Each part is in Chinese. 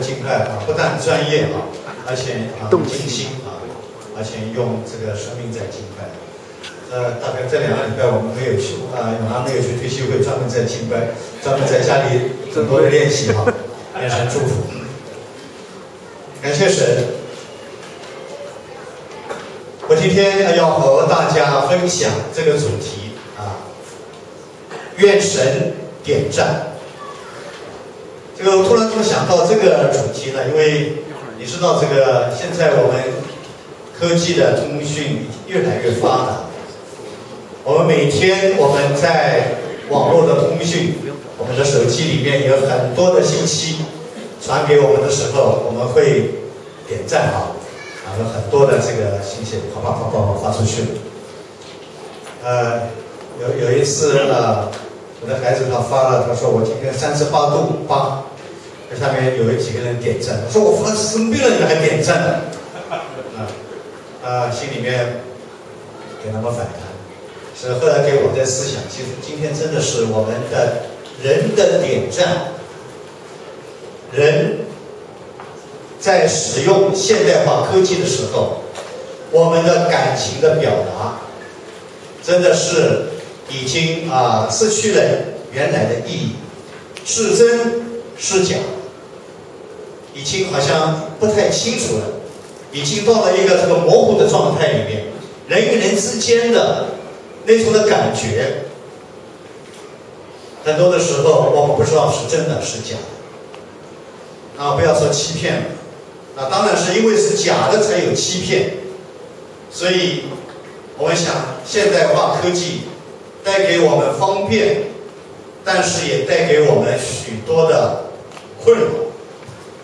的敬拜啊，不但专业啊，而且精心啊，而且用这个生命在敬拜。大概这2个礼拜我们没有去永安没有去退休会，专门在敬拜，专门在家里很多的练习哈，愿神祝福。感谢神。我今天要和大家分享这个主题啊，愿神点赞。这个我突然这么想到这个主题呢，因为你知道这个现在我们科技的通讯越来越发达，我们每天我们在网络的通讯，我们的手机里面有很多的信息传给我们的时候，我们会点赞啊，有很多的这个信息啪啪啪啪发出去。有一次我的孩子他发了，他说我今天38度8，这下面有几个人点赞，我说我发生病了你还点赞心里面给他们反弹。所以后来给我在思想，其实今天真的是我们的人的点赞，人在使用现代化科技的时候，我们的感情的表达，真的是已经失去了原来的意义，是真是假，已经好像不太清楚了，已经到了一个这个模糊的状态里面，人与人之间的那种的感觉，很多的时候我们不知道是真的是假的不要说欺骗了当然是因为是假的才有欺骗，所以我们想现代化科技带给我们方便，但是也带给我们许多的困扰，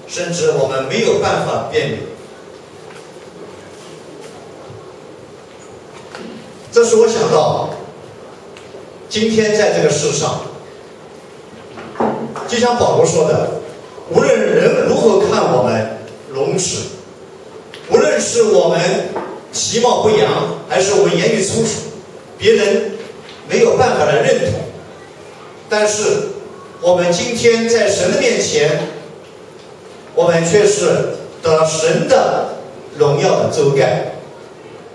甚至我们没有办法辨别。这是我想到今天在这个世上，就像保罗说的，无论人如何看我们容耻，无论是我们其貌不扬，还是我们言语粗俗，别人没有办法的认同，但是我们今天在神的面前，我们却是得神的荣耀的遮盖。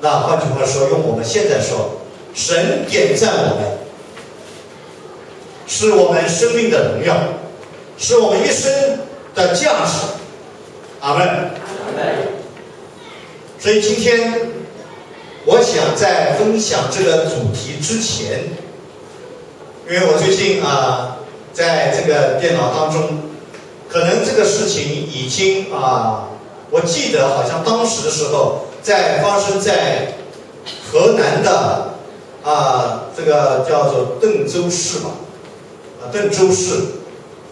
那换句话说，用我们现在说，神点赞我们，是我们生命的荣耀，是我们一生的价值。阿们。所以今天我想在分享这个主题之前，因为我最近在这个电脑当中，可能这个事情已经我记得好像当时的时候发生在河南的这个叫做邓州市吧，邓州市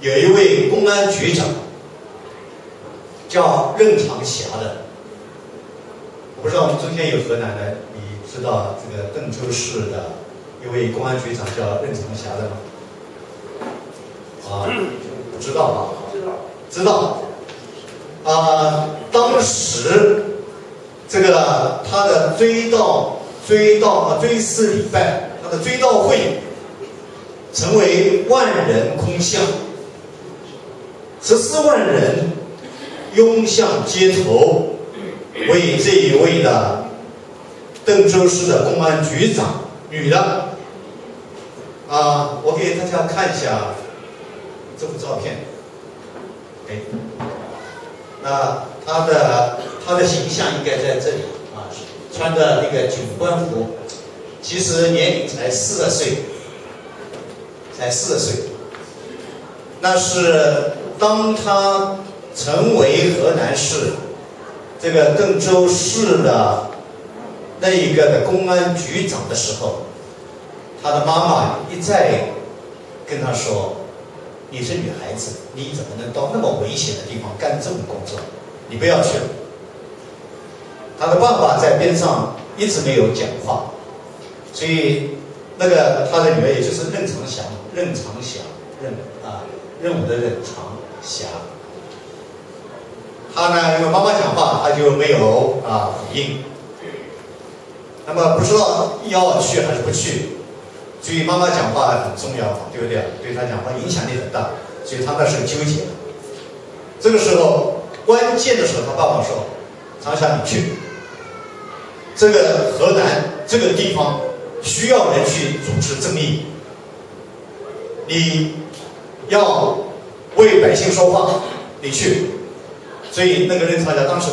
有一位公安局长叫任长霞的。我不知道我们中间有河南的，你知道这个邓州市的一位公安局长叫任长霞的吗？不知道吧？知道。当时这个他的追思礼拜，他的追悼会成为万人空巷，14万人拥向街头，为这一位的邓州市的公安局长，女的我给大家看一下这幅照片。那他的形象应该在这里穿的那个警官服，其实年龄才40岁，那是当他成为河南市这个邓州市的那一个的公安局长的时候，他的妈妈一再跟他说，你是女孩子，你怎么能到那么危险的地方干这种工作？你不要去了。他的爸爸在边上一直没有讲话，所以他的女儿也就是任长霞，任务的任长霞。他呢，因为妈妈讲话，他就没有回应。那么不知道要去还是不去，所以妈妈讲话很重要，对不对？对他讲话影响力很大，所以他那时候纠结。这个时候关键的时候，他爸爸说：“长霞，你去，这个河南这个地方需要人去主持正义，你要为百姓说话，你去。”所以那个任长霞当时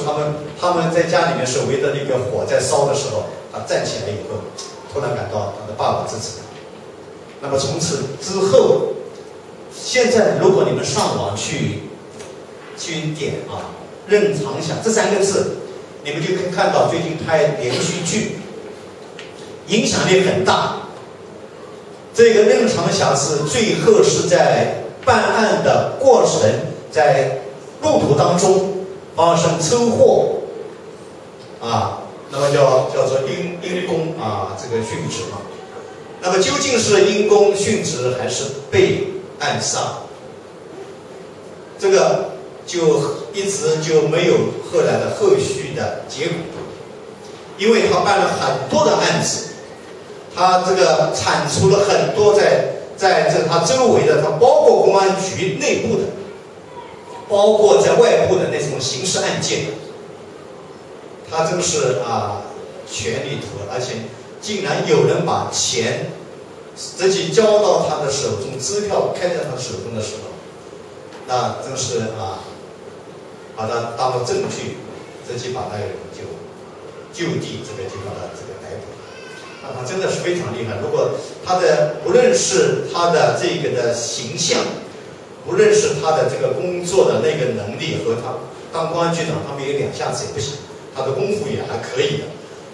他们在家里面是围着那个火在烧的时候，他站起来以后，突然感到他的爸爸支持他。那么从此之后，现在如果你们上网去点啊“任长霞”这3个字，你们就可以看到最近拍连续剧，影响力很大。这个任长霞是最后是在办案的过程，在路途当中发生车祸啊，那么叫做因公啊这个殉职嘛。那么究竟是因公殉职还是被暗杀？这个就一直就没有后来的后续的结果，因为他办了很多的案子，他这个铲除了很多在这他周围的，他包括公安局内部的，包括在外部的那种刑事案件，他真是全力投入，而且竟然有人把钱直接交到他的手中，支票开在他手中的时候，那真是把他当作证据，直接把那个人就地这个就把他这个逮捕。那他真的是非常厉害。如果他的无论是他的这个的形象，无论是他的这个工作的那个能力和他当公安局长，他没有2下子也不行，他的功夫也还可以的。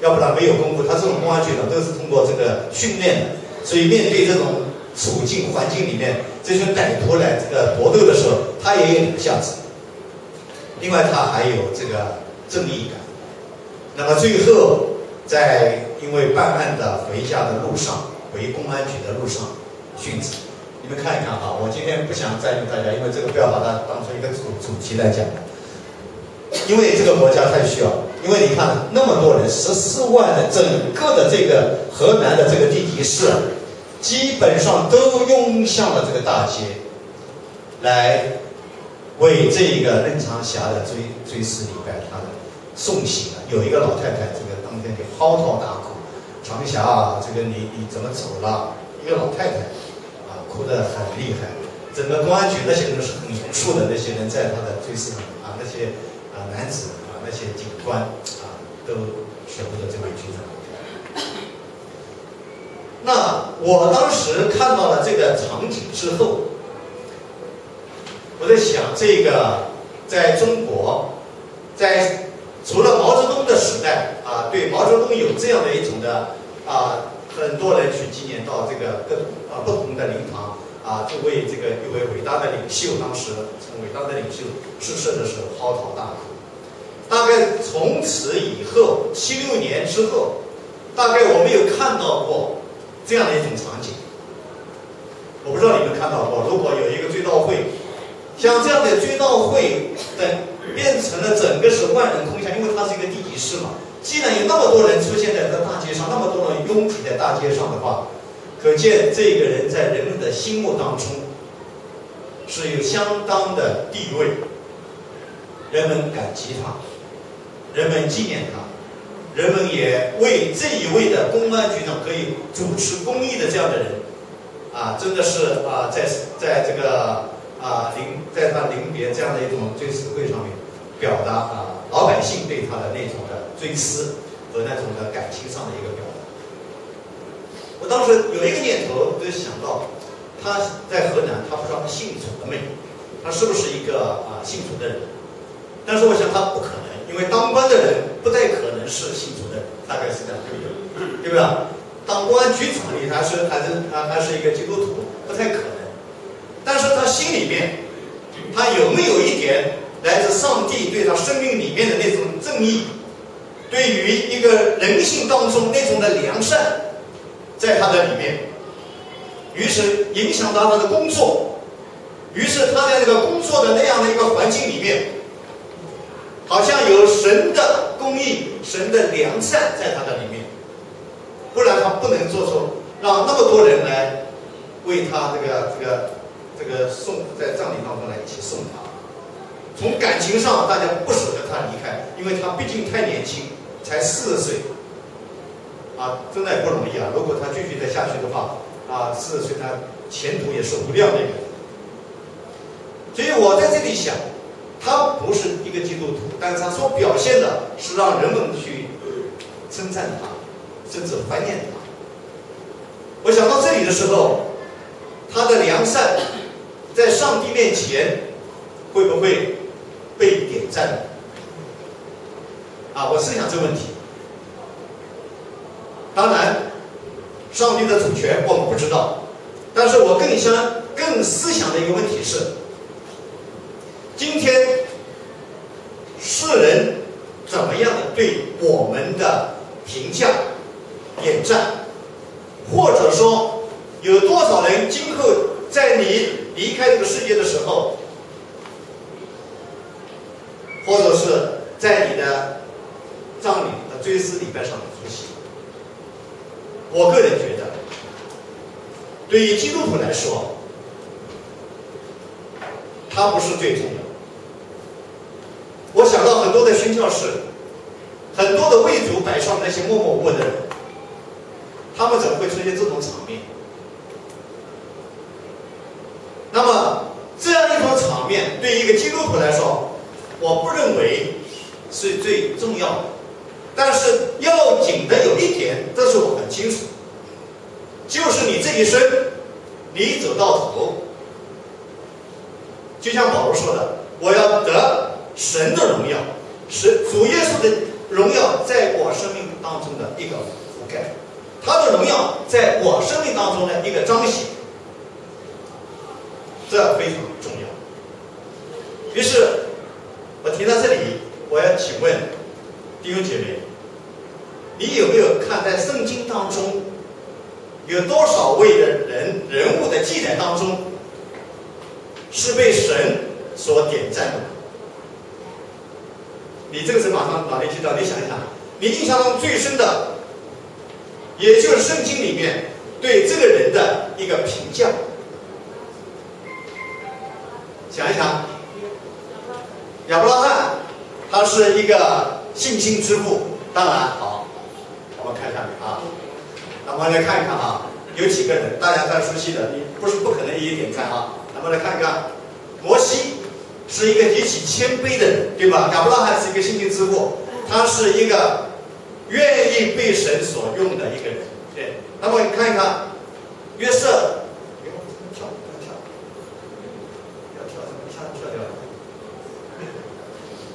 要不然没有功夫，他这种公安局长都是通过这个训练的，所以面对这种处境环境里面，这群歹徒来这个搏斗的时候，他也有2下子。另外，他还有这个正义感。那么最后，因为办案的回家的路上，回公安局的路上殉职。你们看一看我今天不想占用大家，因为这个不要把它当成一个主题来讲，因为这个国家太需要。因为你看那么多人，14万的整个的这个河南的这个地级市，基本上都涌向了这个大街，来为这个任长霞的追思礼拜，他的送行。有一个老太太，这个当天就嚎啕大哭：“长霞这个你怎么走了？”一个老太太哭得很厉害。整个公安局那些人是很严肃的，那些人在他的追思上那些男子那些警官都舍不得这位局长。那我当时看到了这个场景之后，我在想，这个在中国，除了毛泽东的时代对毛泽东有这样的一种的很多人去纪念到这个不同的灵堂就为这个一位伟大的领袖，当时从伟大的领袖逝世的时候嚎啕大哭。大概从此以后，76年之后，大概我没有看到过这样的一种场景。我不知道你们看到过，如果有一个追悼会，像这样的追悼会变成了整个是万人空巷，因为它是一个地级市嘛。既然有那么多人出现在这大街上，那么多人拥挤在大街上的话，可见这个人在人们的心目当中是有相当的地位，人们感激他，人们纪念他，人们也为这一位的公安局长可以主持公义的这样的人真的是在这个在他临别这样的一种追思会上面，表达老百姓对他的那种的追思和那种的感情上的一个表达。我当时有一个念头，就想到他在河南，他不知道他信主了没有，他是不是一个信主的人？但是我想他不可能，因为当官的人不太可能是信主的人，大概是这样，对不对？当公安局长里还是一个基督徒，不太可能。但是他心里面，他有没有一点来自上帝对他生命里面的那种正义，对于一个人性当中那种的良善，在他的里面，于是影响到他的工作，于是他在这个工作的那样的一个环境里面，好像有神的公义、神的良善在他的里面，不然他不能做出让那么多人来为他这个送在葬礼当中来一起送他。从感情上大家不舍得他离开，因为他毕竟太年轻，才40岁，真的也不容易啊。如果他继续再下去的话，40岁他前途也是无量的一个。所以我在这里想，他不是一个基督徒，但是他所表现的是让人们去称赞他，甚至怀念他。我想到这里的时候，他的良善在上帝面前会不会被点赞？我思想这个问题。当然，上帝的主权我们不知道，但是我更思想的一个问题是，今天世人怎么样的对我们的评价、点赞，或者说有多少人今后在你离开这个世界的时候，或者是在你的葬礼的追思礼拜上的出席。我个人觉得，对于基督徒来说，它不是最重要的。我想到很多的宣教士，很多的为主摆上那些默默无闻的人，他们怎么会出现这种场面？那么这样一种场面，对于一个基督徒来说，我不认为是最重要的。但是要紧的有一点，这是我很清楚，就是你这一生，你走到头，就像保罗说的，我要得神的荣耀，是主耶稣的荣耀在我生命当中的一个覆盖，他的荣耀在我生命当中的一个彰显，这非常重要。于是我提到这里，我要请问弟兄姐妹，你有没有看在圣经当中有多少位的人物的记载当中是被神所点赞的？你这个是马上脑力激荡，你想一想，你印象中最深的，也就是圣经里面对这个人的一个评价。想一想，亚伯拉罕他是一个信心之父，当然好，我们看下面那么来看一看有几个人大家很熟悉的，你不可能一一点赞那么来看一看，摩西是一个极其谦卑的人，对吧？亚伯拉罕是一个信心之父，他是一个愿意被神所用的一个人，对。那么你看一看约瑟，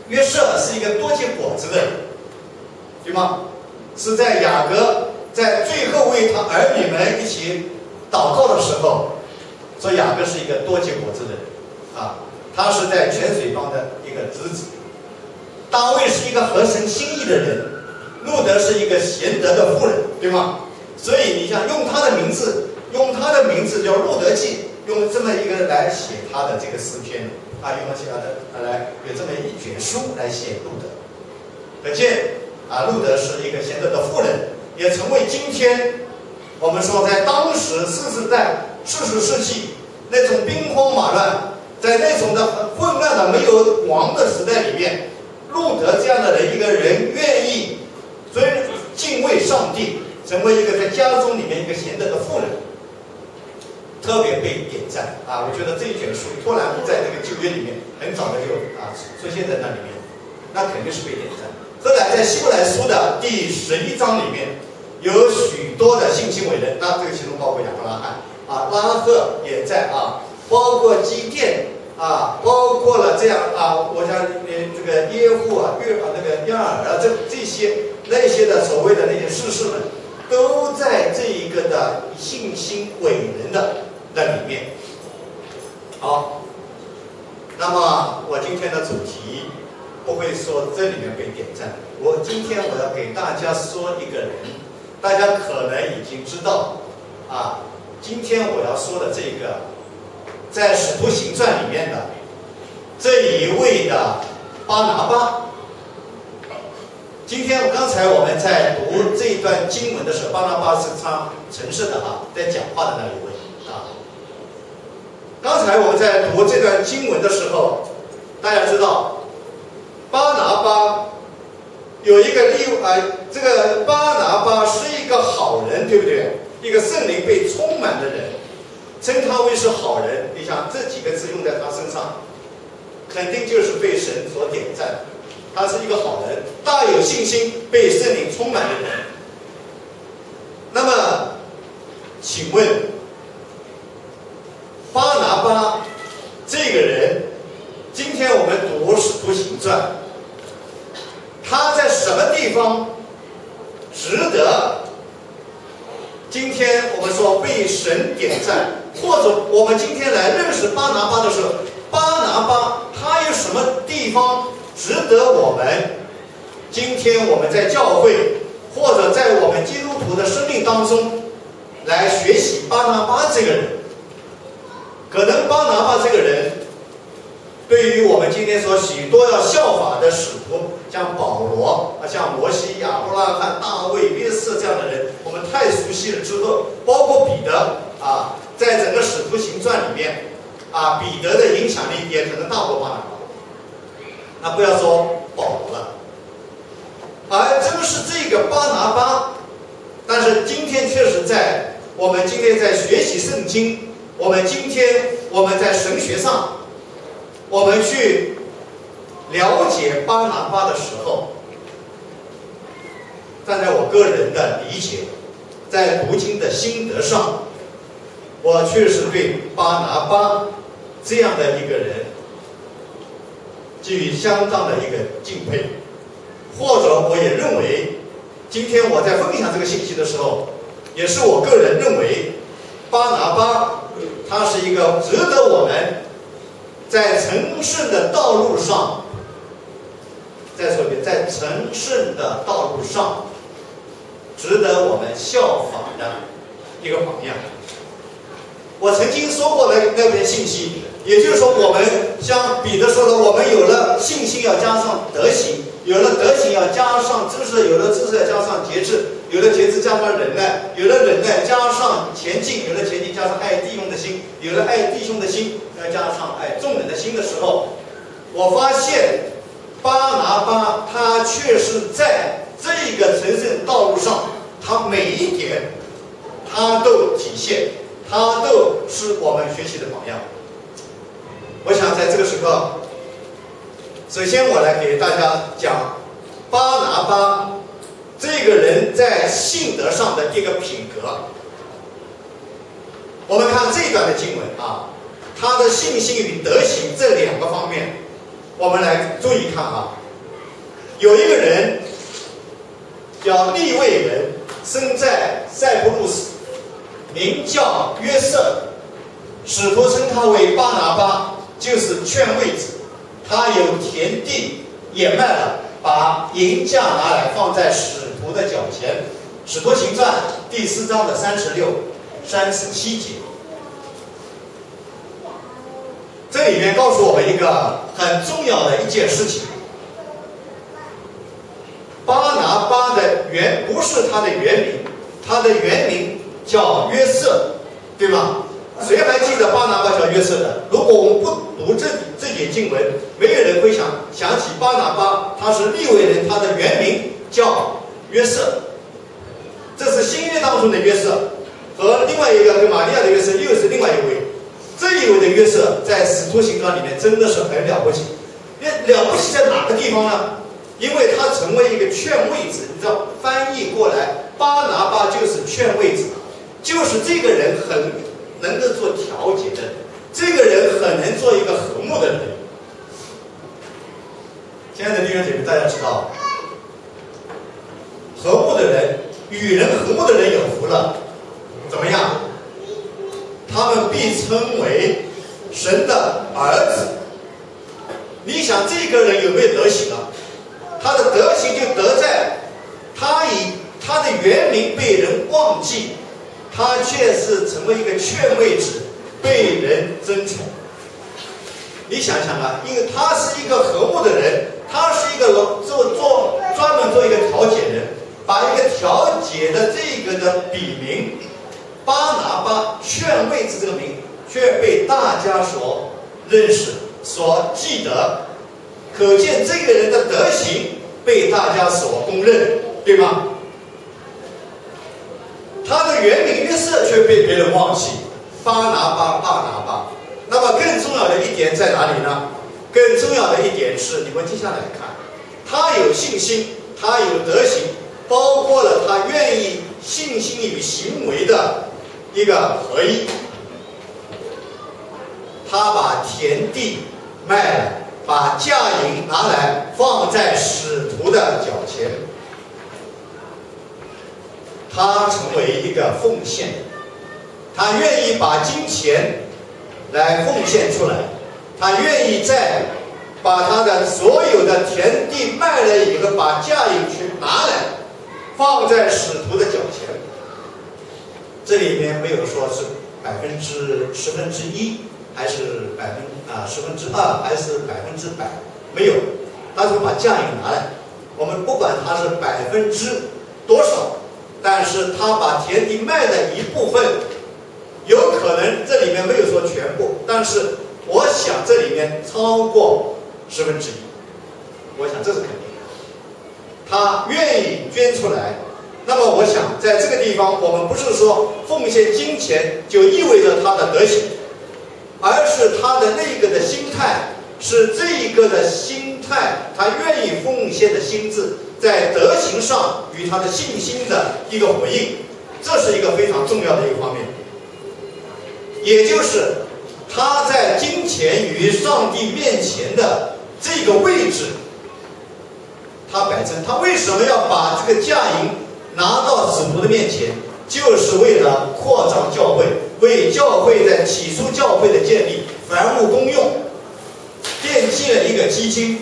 约瑟是一个多结果子的人，对吗？是在雅各在最后为他儿女们一起祷告的时候，说雅各是一个多结果子的人他是在泉水帮的一个侄子。大卫是一个合神心意的人，路德是一个贤德的妇人，对吗？所以你想用他的名字叫路德记，用这么一个来写他的这个诗篇用其他的来有这么一卷书来写路德，可见路德是一个贤德的妇人，也成为今天我们说在当时40世纪那种兵荒马乱，在那种的混乱的没有王的时代里面，路德这样的人，一个人愿意敬畏上帝，成为一个在家中里面一个贤德的妇人，特别被点赞我觉得这一卷书突然在这个旧约里面很早的就出现在那里面，那肯定是被点赞。后来在希伯来书的第11章里面有许多的信心伟人，那这个其中包括亚伯拉罕拉赫也在包括基甸包括了这样我想这个耶户那个亚尔那些的所谓的那些士师们，都在这一个的信心伟人的那里面。好，那么我今天的主题不会说这里面被点赞，今天我要给大家说一个人，大家可能已经知道今天我要说的这个在使徒行传里面的这一位的巴拿巴。今天刚才我们在读这一段经文的时候，巴拿巴是唱城市的在讲话的那一位刚才我们在读这段经文的时候，大家知道，巴拿巴有一个这个巴拿巴是一个好人，对不对？一个圣灵被充满的人，称他为是好人。你想这几个字用在他身上，肯定就是被神所点赞。他是一个好人，大有信心，被圣灵充满的人。那么，请问，巴拿巴这个人，今天我们读《使徒行传》，他在什么地方值得今天我们说被神点赞，或者我们今天来认识巴拿巴的时候，巴拿巴他有什么地方值得我们今天我们在教会或者在我们基督徒的生命当中来学习巴拿巴这个人？可能巴拿巴这个人对于我们今天说许多要效法的使徒，像保罗像摩西、亚伯拉罕、大卫、约瑟这样的人，我们太熟悉了之后，包括彼得在整个使徒行传里面彼得的影响力也可能大过巴拿巴。那不要说保罗了，而正是这个巴拿巴，但是今天确实在我们今天在学习圣经，我们今天我们在神学上，我们去了解巴拿巴的时候，站在我个人的理解，在读经的心得上，我确实对巴拿巴这样的一个人给予相当的一个敬佩，或者我也认为，今天我在分享这个信息的时候，也是我个人认为，巴拿巴他是一个值得我们在成圣的道路上，再说一遍，在成圣的道路上，值得我们效法的一个榜样。我曾经说过那篇信息，也就是说，我们像彼得说的，我们有了信心要加上德行，有了德行要加上知识，有了知识要加上节制，有了节制加上忍耐，有了忍耐加上前进，有了前进加上爱弟兄的心，有了爱弟兄的心要加上爱众人的心的时候，我发现巴拿巴他却是在这个成圣道路上，他每一点他都体现，他都是我们学习的榜样。我想在这个时刻，首先我来给大家讲巴拿巴这个人在信德上的一个品格。我们看这一段的经文他的信心与德行这两个方面，我们来注意看有一个人叫利未人，生在塞浦路斯，名叫约瑟，使徒称他为巴拿巴，就是劝慰子。他有田地也卖了，把银价拿来放在使徒的脚前。使徒行传第4章的36、37节，这里面告诉我们一个很重要的一件事情：巴拿巴的不是他的原名，他的原名叫约瑟，对吗？谁还记得巴拿巴叫约瑟的？如果我们不读这节经文，没有人会想起巴拿巴他是利未人，他的原名叫约瑟。这是新约当中的约瑟，和另外一个跟玛利亚的约瑟又是另外一位。这一位的约瑟在使徒行传里面真的是很了不起。了不起在哪个地方呢？因为他成为一个劝慰子，你知道翻译过来，巴拿巴就是劝慰子，就是这个人很能够做调解的人，这个人很能做一个和睦的人。亲爱的弟兄姐妹，大家知道，和睦的人，与人和睦的人有福了，怎么样？他们必称为神的儿子。你想这个人有没有德行啊？他的德行就得在他以他的原名被人忘记，他却是成为一个劝慰子，被人尊崇。你想想因为他是一个和睦的人，他是一个专门做一个调解人，把一个调解的这个的笔名巴拿巴劝慰子这个名却被大家所认识、所记得，可见这个人的德行被大家所公认，对吗？他的原名约瑟却被别人忘记，巴拿巴。那么更重要的一点在哪里呢？更重要的一点是，你们接下来看，他有信心，他有德行，包括了他愿意信心与行为的一个合一。他把田地卖了，把价银拿来放在使徒的脚前。他成为一个奉献，他愿意把金钱来奉献出来，他愿意再把他的所有的田地卖了以后，把价银去拿来放在使徒的脚前。这里面没有说是1/10%，还是2%，还是100%，没有，他说把价银拿来，我们不管他是多少。但是他把田地卖的一部分，有可能这里面没有说全部，但是我想这里面超过1/10，我想这是肯定的。他愿意捐出来，那么我想在这个地方，我们不是说奉献金钱就意味着他的德行，而是他的那个的心态，是这一个的心态，他愿意奉献的心智，在德行上与他的信心的一个回应，这是一个非常重要的一个方面。也就是他在金钱与上帝面前的这个位置，他摆正。他为什么要把这个价银拿到使徒的面前？就是为了扩张教会，为教会在起初教会的建立凡物公用奠基了一个基金。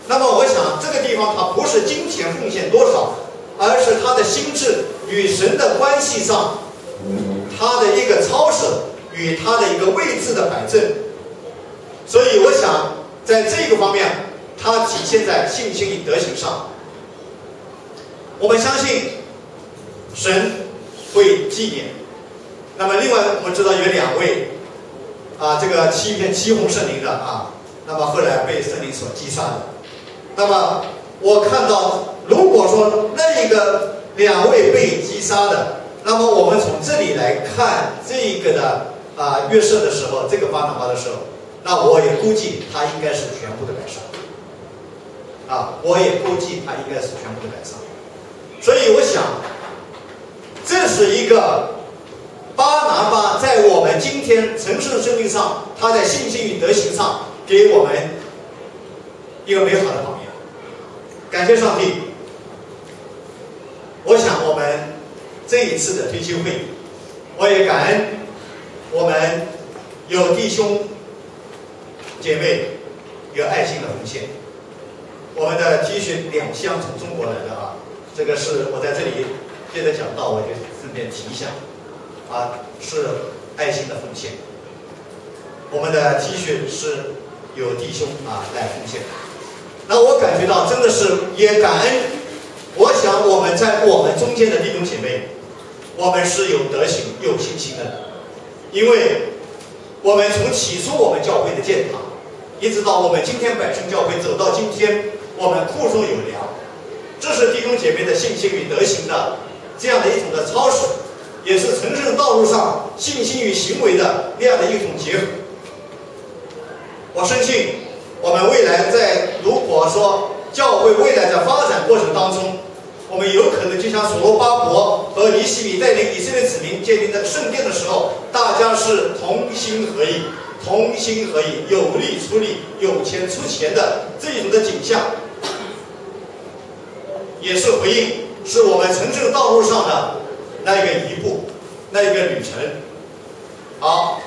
那么我想这个地方它不是金钱奉献多少，而是他的心智与神的关系上，他的一个操守与他的一个位置的摆正。所以我想在这个方面，它体现在信心与德行上。我们相信神会纪念。那么另外我们知道有2位这个7红圣灵的那么后来被圣灵所击杀的。那么我看到，如果说那个2位被击杀的，那么我们从这里来看这个的约瑟的时候，这个巴拿巴的时候，那我也估计他应该是全部的摆上。我也估计他应该是全部的摆上。所以我想，这是一个巴拿巴在我们今天成圣生命上，他在信心与德行上给我们一个美好的榜样。感谢上帝！我想我们这一次的退休会，我也感恩我们有弟兄姐妹有爱心的奉献。我们的 T 恤2箱从中国来的这个是我在这里接着讲到，我就顺便提一下是爱心的奉献。我们的 T 恤是有弟兄来奉献。那我感觉到真的是也感恩。我想我们在我们中间的弟兄姐妹，我们是有德行有信心的，因为我们从起初我们教会的建堂，一直到我们今天百胜教会走到今天，我们库中有粮，这是弟兄姐妹的信心与德行的这样的一种的操守，也是成圣道路上信心与行为的那样的一种结合。我深信我们未来如果说教会未来的发展过程当中，我们有可能就像所罗巴伯和尼希米带领以色列子民建立的圣殿的时候，大家是同心合意，有力出力，有钱出钱的这种的景象，也是回应，是我们成圣道路上的那一个一步，那一个旅程。好，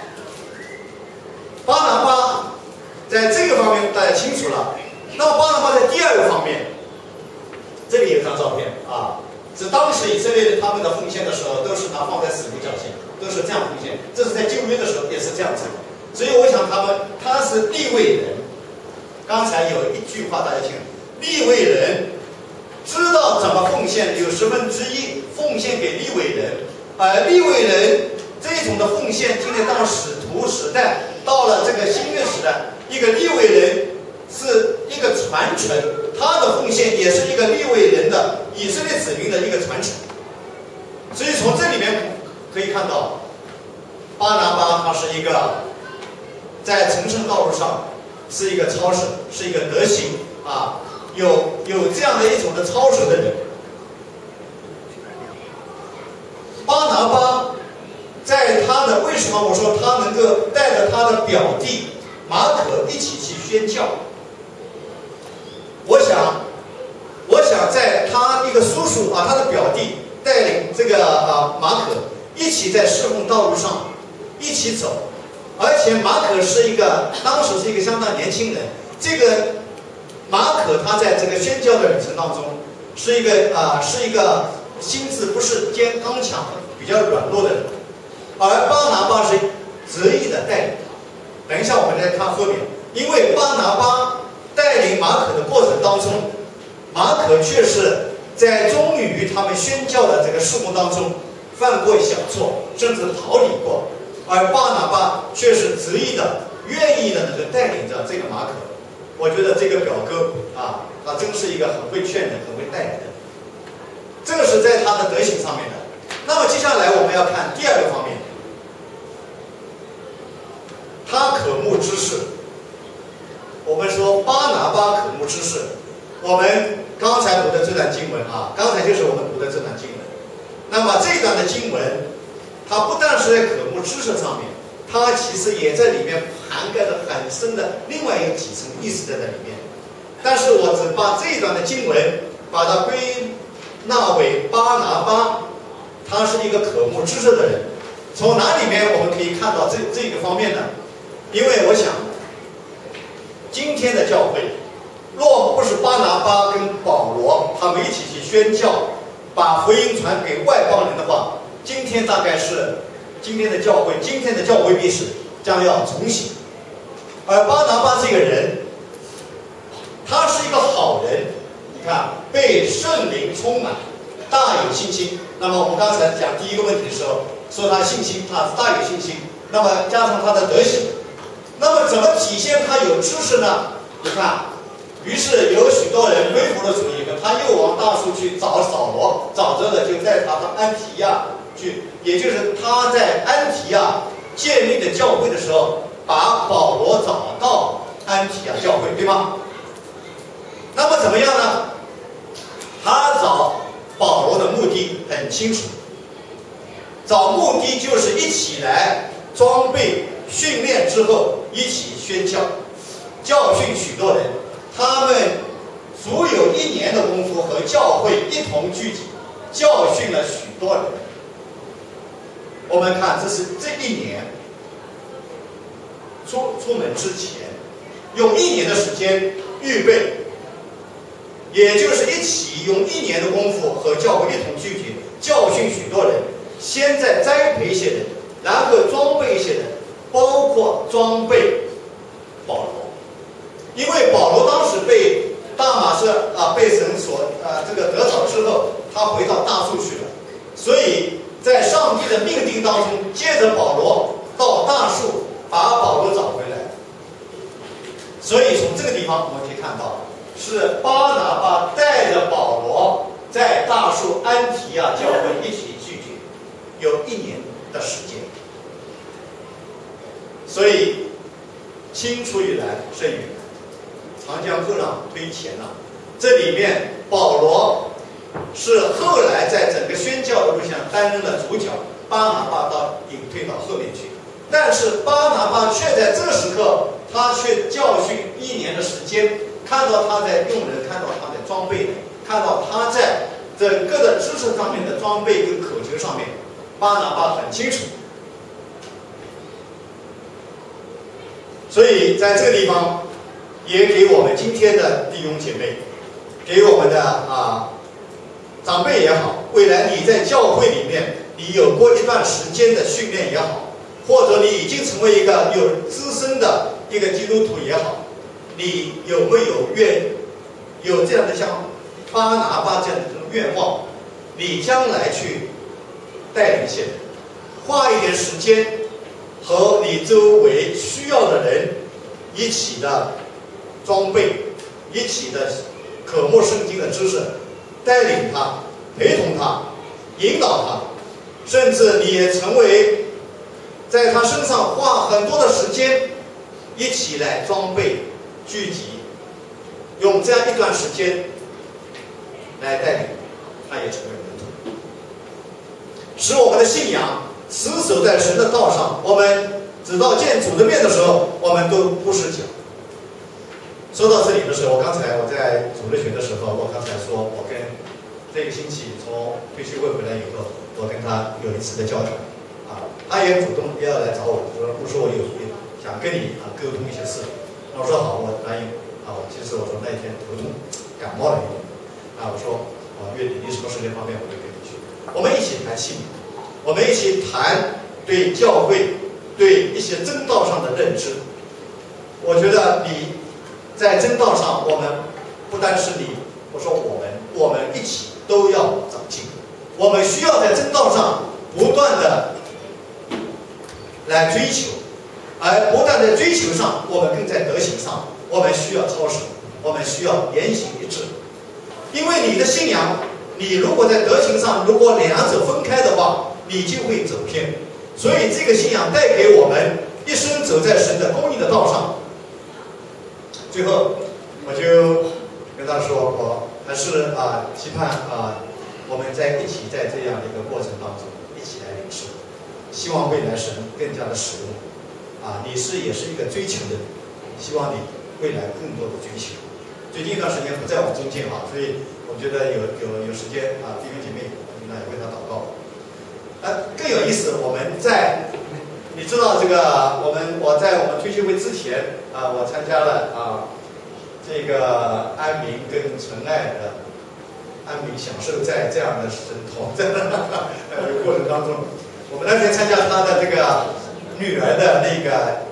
巴拿巴在这个方面大家清楚了。那么巴拿巴在第2个方面，这里有一张照片是当时以色列人他们的奉献的时候，都是拿放在使徒脚前，都是这样奉献。这是在旧约的时候也是这样子的。所以我想他是利未人。刚才有一句话大家听，利未人知道怎么奉献，有1/10奉献给利未人，而利未人这种的奉献，今天到使徒时代，到了这个新约时代，一个利未人是一个传承，他的奉献也是一个利未人的以色列子民的一个传承。所以从这里面可以看到，巴拿巴他是一个在成圣道路上是一个操守，是一个德行啊，有这样的一种的操守的人。巴拿巴在他的为什么我说他能够带着他的表弟马可一起去宣教？我想在他一个叔叔他的表弟带领这个马可一起在侍奉道路上一起走，而且马可当时是一个相当年轻人。这个马可他在这个宣教的旅程当中是一个心智不是坚刚强、比较软弱的人，而巴拿巴是择意的带领。等一下我们再看后面，因为巴拿巴带领马可的过程当中，马可却是在忠于他们宣教的这个事工当中犯过小错，甚至逃离过，而巴拿巴却是执意的、愿意的能够带领着这个马可。我觉得这个表哥他真是一个很会劝人、很会带人的。这个是在他的德行上面的。那么接下来我们要看第二个方面，他渴慕知识。我们说巴拿巴渴慕知识，我们刚才读的这段经文刚才就是我们读的这段经文。那么这段的经文，它不但是在渴慕知识上面，它其实也在里面涵盖了很深的另外有几层意思在里面。但是我只把这一段的经文把它归纳为巴拿巴，他是一个渴慕知识的人。从哪里面我们可以看到这个方面呢？因为我想今天的教会若不是巴拿巴跟保罗他们一起去宣教，把福音传给外邦人的话，今天大概是今天的教会历史将要重写。而巴拿巴这个人，他是一个好人，你看被圣灵充满，大有信心。那么我们刚才讲第一个问题的时候，说他信心，他是大有信心。那么加上他的德行，那么怎么体现他有知识呢？你看，于是有许多人归服了主以后，他又往大树去找扫罗，找着了就带他到安提亚去，也就是他在安提亚建立的教会的时候，把保罗找到安提亚教会，对吗？那么怎么样呢？他找保罗的目的很清楚，找目的就是一起来装备训练之后一起宣教，教训许多人。他们足有1年的功夫和教会一同聚集，教训了许多人。我们看，这是这1年出门之前，用1年的时间预备，也就是一起用1年的功夫和教会一同聚集，教训许多人。先在栽培一些人，然后装备一些人，包括装备保罗。因为保罗当时被大马士被神所这个得着之后，他回到大树去了，所以在上帝的命定当中，接着保罗到大树把保罗找回来。所以从这个地方我们可以看到，是巴拿巴带着保罗在大树安提亚教会一起聚集，有1年的时间。所以青出于蓝胜于蓝，长江后浪推前浪。这里面保罗是后来在整个宣教的路上担任了主角，巴拿巴隐退到后面去。但是巴拿巴却在这个时刻，他却教训1年的时间，看到他在用人，看到他在装备，看到他在整个的知识上面的装备跟渴求上面，巴拿巴很清楚。所以在这个地方，也给我们今天的弟兄姐妹，给我们的长辈也好，未来你在教会里面，你有过一段时间的训练也好，或者你已经成为一个有资深的一个基督徒也好，你有没有这样的像巴拿巴这样的这种愿望？你将来去带领一些人，花一点时间和你周围需要的人一起的装备，一起的渴慕圣经的知识，带领他，陪同他，引导他，甚至你也成为在他身上花很多的时间，一起来装备聚集，用这样一段时间来带领，他也成为门徒，使我们的信仰死守在神的道上。我们直到见主的面的时候，我们都不失脚。说到这里的时候，刚才我在主日学的时候，我刚才说，我跟这个星期从退休会回来以后，我跟他有一次的交谈，他也主动要来找我，说牧师，我有想跟你沟通一些事。我说好，我答应。其实我说那天头痛，感冒了一点，我说约你什么时间方便我就跟你去。我们一起谈信仰，我们一起谈对教会、对一些真道上的认知。我觉得你在真道上，我们不单是你，我说我们一起都要长进。我们需要在真道上不断的来追求，而不断的追求上，我们更在德行上，我们需要操守，我们需要言行一致。因为你的信仰，你如果在德行上，如果两者分开的话，你就会走偏。所以这个信仰带给我们一生走在神的公义的道上。最后，我就跟他说，我还是期盼我们在一起在这样的一个过程当中一起来领受，希望未来神更加的使用你也是一个追求的人，希望你未来更多的追求。最近一段时间不在我中间所以我觉得有时间弟兄姐妹也为他祷告。更有意思，我们在你知道这个我在我们退休会之前我参加了这个安民跟陈爱的安民享受在这样的神同在的过程当中，我们那天参加他的这个女儿的那个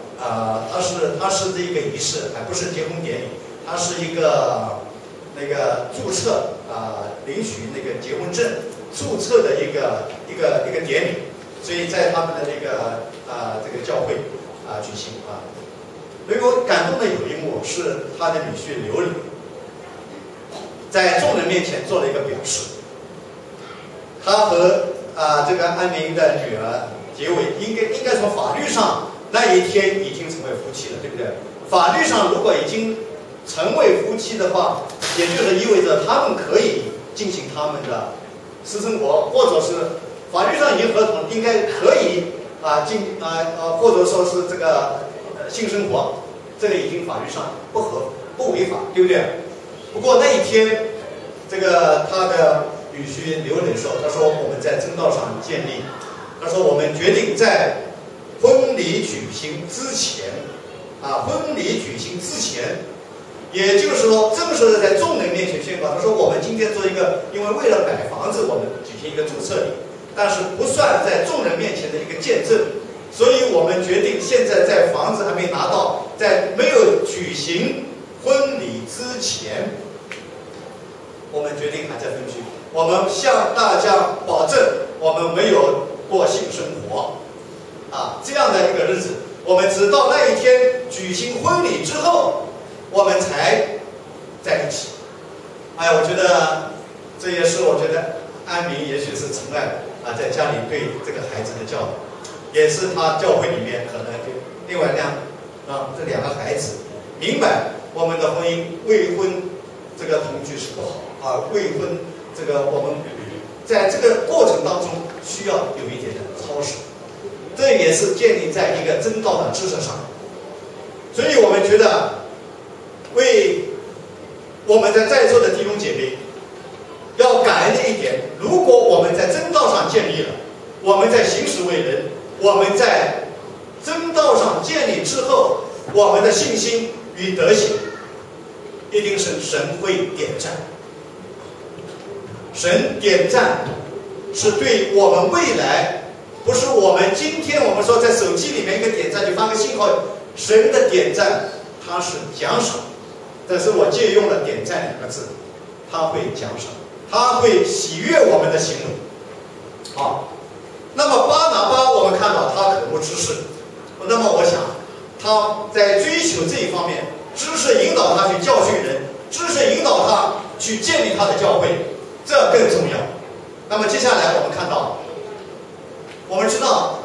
他是这一个仪式，还不是结婚典礼，他是一个那个注册领取那个结婚证注册的一个典礼，所以在他们的这个教会举行令我感动的有一幕是他的女婿刘礼在众人面前做了一个表示，他和这个安民的女儿结为应该从法律上那一天已经成为夫妻了，对不对？法律上如果已经成为夫妻的话，也就是意味着他们可以进行他们的私生活，或者是法律上已经合同，应该可以或者说是这个性生活，这个已经法律上不违法，对不对？不过那一天，这个他的女婿刘磊说，他说我们在正道上建立，他说我们决定在婚礼举行之前，也就是说正式的在众人面前宣告，他说我们今天做一个，因为为了买房子，我们举行一个注册礼，但是不算在众人面前的一个见证，所以我们决定现在在房子还没拿到，在没有举行婚礼之前，我们决定还在分居。我们向大家保证，我们没有过性生活，这样的一个日子。我们直到那一天举行婚礼之后，我们才在一起。我觉得这也是我觉得安民也许是陈爱在家里对这个孩子的教育，也是他教会里面可能另外让这两个孩子明白我们的婚姻未婚这个同居是不好未婚这个我们在这个过程当中需要有一点的操守，这也是建立在一个真道的知识上。所以我们觉得为我们在座的弟兄姐妹要感恩的一点，如果我们在真道上建立了，我们在行使为人，我们在真道上建立之后，我们的信心与德行一定是神会点赞。神点赞是对我们未来，不是我们今天我们说在手机里面一个点赞就发个信号，神的点赞它是奖赏，但是我借用了点赞两个字，他会奖赏，他会喜悦我们的行为。那么巴拿巴我们看到他渴慕知识，那么我想他在追求这一方面知识引导他去教训人，知识引导他去建立他的教会，这更重要。那么接下来我们看到，我们知道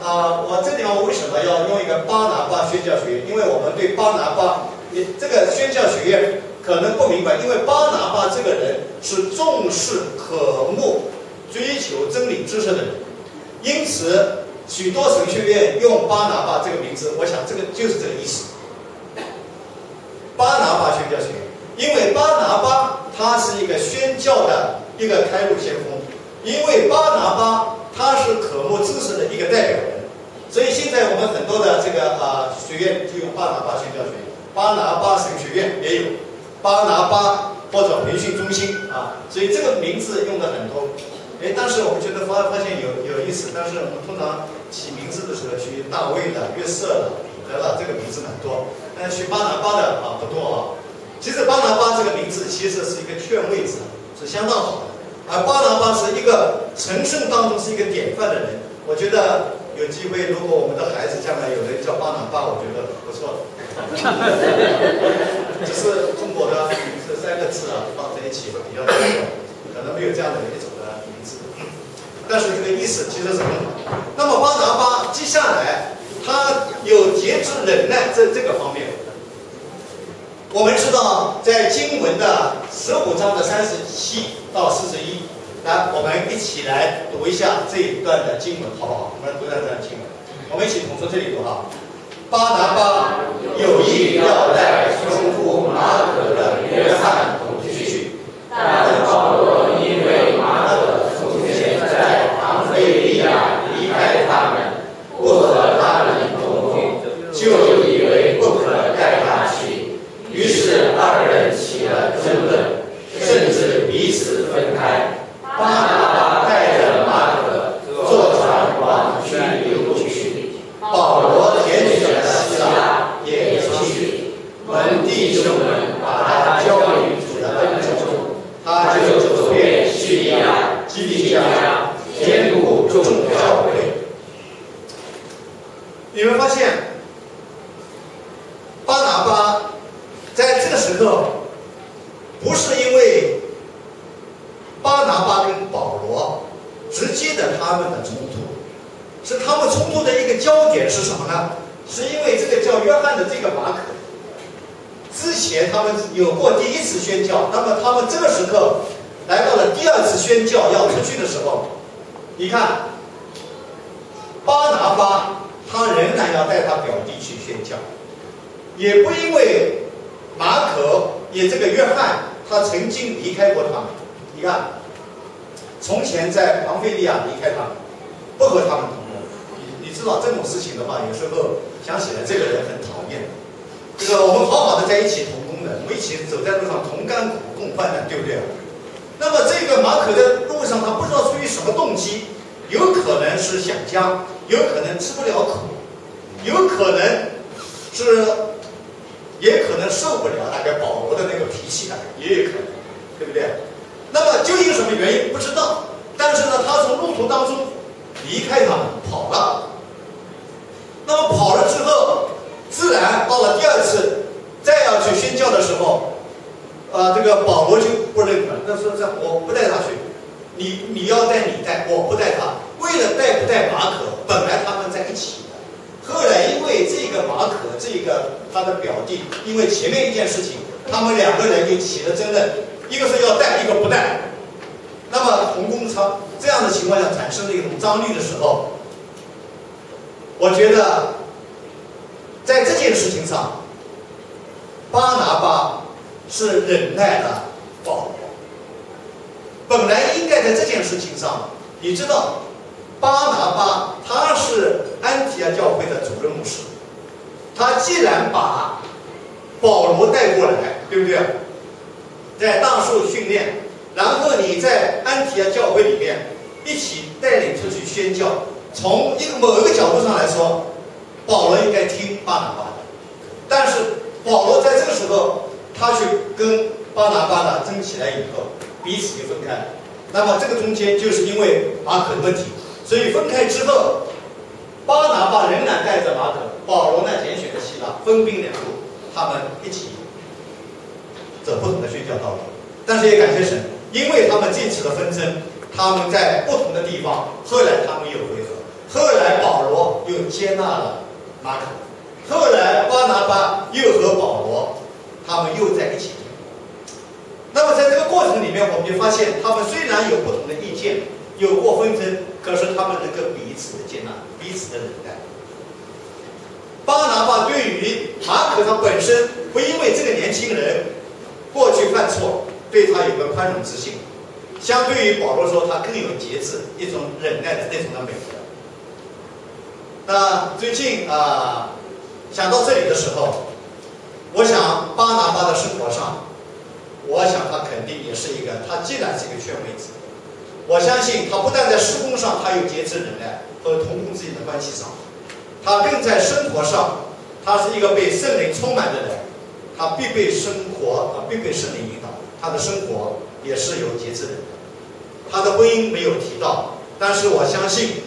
我这个地方为什么要用一个巴拿巴宣教学院？因为我们对巴拿巴这个宣教学院可能不明白，因为巴拿巴这个人是重视、渴慕、追求真理知识的人，因此许多神学院用巴拿巴这个名字，我想这个就是这个意思。巴拿巴宣教学院，因为巴拿巴他是一个宣教的一个开路先锋，因为巴拿巴他是渴慕知识的一个代表人，所以现在我们很多的这个学院就用巴拿巴宣教学院，巴拿巴神学院也有，巴拿巴或者培训中心所以这个名字用的很多。当时我们觉得发现有意思，但是我们通常起名字的时候取大卫的、约瑟的、彼得的，这个名字很多，但是取巴拿巴的不多其实巴拿巴这个名字其实是一个劝慰字，是相当好的。而巴拿巴是一个成圣当中是一个典范的人，我觉得有机会，如果我们的孩子将来有人叫巴拿巴，我觉得不错。只是中国的这3个字放在一起比较多，可能没有这样的一种的名字，但是这个意思其实是很好。那么巴拿巴接下来他有节制忍耐这个方面。我们知道在经文的15章的37到41，来我们一起来读一下这一段的经文好不好？我们读一下这段经文，我们一起同说这里读巴拿巴有意要带兄夫马可的约翰同去，但保罗因为马可从前在庞菲利亚离开他们，不和他们同工，就以为不可带他去，于是2人起了争论，甚至彼此分开。巴拿巴带着马可坐船往居留路去，保罗拣选了希拉也去，闻弟兄们把他交于主的恩中，他就走遍叙利亚、基利家，兼顾众教会。你们发现，巴拿巴在这个时候，不是因为巴拿巴跟保罗直接的他们的冲突，是他们冲突的一个焦点是什么呢？是因为这个叫约翰的这个马可，之前他们有过第1次宣教，那么他们这个时刻来到了第2次宣教要出去的时候，你看巴拿巴他仍然要带他表弟去宣教，也不因为马可也这个约翰他曾经离开过他们。你看，从前在庞菲利亚离开他们，不和他们同工。你知道这种事情的话，有时候想起来这个人很讨厌。这个我们好好的在一起同工的，我们一起走在路上同甘苦共患难，对不对？那么这个马可在路上，他不知道出于什么动机，有可能是想家，有可能吃不了苦，有可能是，也可能受不了那个保罗的那个脾气的，也有可能，对不对？那么究竟什么原因不知道，但是呢，他从路途当中离开他们跑了。那么跑了之后，自然到了第2次再要去宣教的时候，这个保罗就不认可，他说这我不带他去，你要带你带，我不带他。为了带不带马可，本来他们在一起的，后来因为这个马可这个他的表弟，因为前面一件事情，他们2个人就起了争论。一个是要带，一个不带，那么同工厂这样的情况下产生了一种张力的时候，我觉得在这件事情上，巴拿巴是忍耐了保罗。本来应该在这件事情上，你知道，巴拿巴他是安提阿教会的主任牧师，他既然把保罗带过来，对不对？在大树训练，然后你在安提阿教会里面一起带领出去宣教。从某一个角度上来说，保罗应该听巴拿巴的，但是保罗在这个时候，他去跟巴拿巴的争起来以后，彼此就分开。那么这个中间就是因为马可的问题，所以分开之后，巴拿巴仍然带着马可，保罗呢拣选了希拉，分兵两路，他们一起走不同的宣教道路。但是也感谢神，因为他们这次的纷争，他们在不同的地方，后来他们有回合，后来保罗又接纳了马可，后来巴拿巴又和保罗他们又在一起。那么在这个过程里面，我们就发现他们虽然有不同的意见，有过纷争，可是他们能够彼此的接纳，彼此的忍耐。巴拿巴对于马可他本身不因为这个年轻人过去犯错，对他有个宽容之心，相对于保罗说，他更有节制，一种忍耐的那种的美德。那最近想到这里的时候，我想巴拿巴的生活上，我想他肯定也是一个，他既然是一个劝慰者，我相信他不但在事工上他有节制忍耐和同工之间的关系上，他更在生活上，他是一个被圣灵充满的人，他必被生活必被圣灵引导，他的生活也是有节制的。他的婚姻没有提到，但是我相信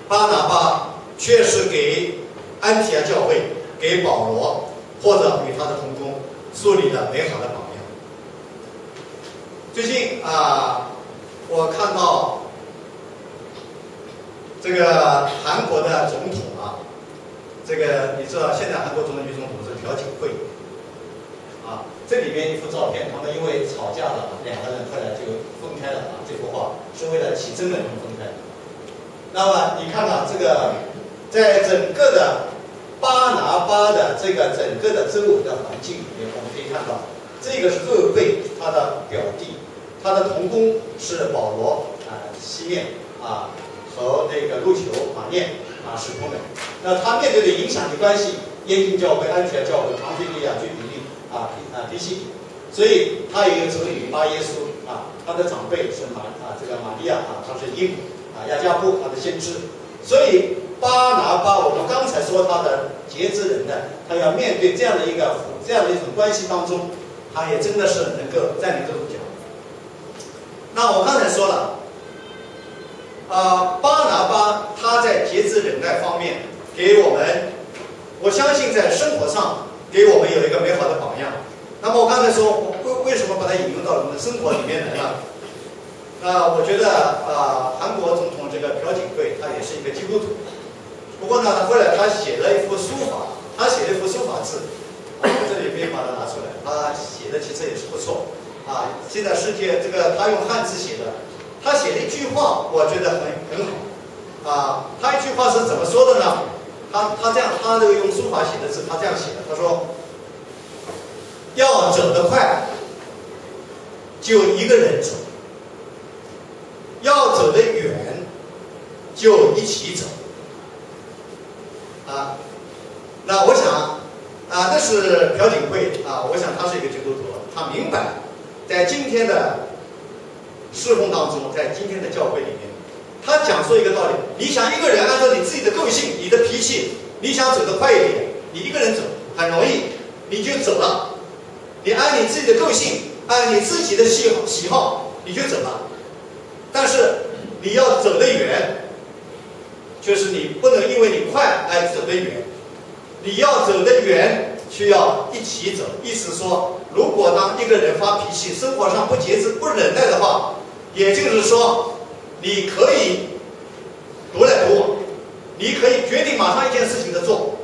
巴拿巴确实给安提阿教会、给保罗或者与他的同工树立了美好的榜样。最近我看到这个韩国的总统这个你知道现在韩国女总统是朴槿惠这里面一幅照片，他们因为吵架了，两个人后来就分开了这幅画是为了起争论分开。那么你看这个，在整个的巴拿巴的这个整个的周围的环境里面，我们可以看到，这个是后辈他的表弟，他的同工是保罗西面和那个路求马念使徒们。那他面对的影响力关系，耶经教会、安提阿教会、庞菲利亚、居比利皮西底，所以他也有子女巴耶稣他的长辈是这个玛利亚他是因雅加布他的先知，所以巴拿巴我们刚才说他的节制忍耐，他要面对这样的一种关系当中，他也真的是能够站立得住脚。那我刚才说了巴拿巴他在节制忍耐方面给我们，我相信在生活上给我们有一个美好的榜样。那么我刚才说为什么把它引用到我们的生活里面来呢？我觉得韩国总统这个朴槿惠他也是一个基督徒，不过呢后来他写了一幅书法，字我这里可以把它拿出来，他写的其实也是不错现在世界这个他用汉字写的，他写了一句话，我觉得很好他一句话是怎么说的呢？他这样，他这个用书法写的字，他这样写的，他说要走得快就一个人走，要走得远就一起走那我想这是朴槿惠我想他是一个基督徒，他明白在今天的侍奉当中，在今天的教会里面，他讲述一个道理，你想一个人按照你自己的个性、你的脾气，你想走得快一点，你一个人走很容易，你就走了，你按你自己的个性，按你自己的喜好你就走了。但是你要走得远，就是你不能因为你快走得远，你要走得远需要一起走。意思说，如果当一个人发脾气，生活上不节制、不忍耐的话，也就是说你可以独来独往，你可以决定马上一件事情的做，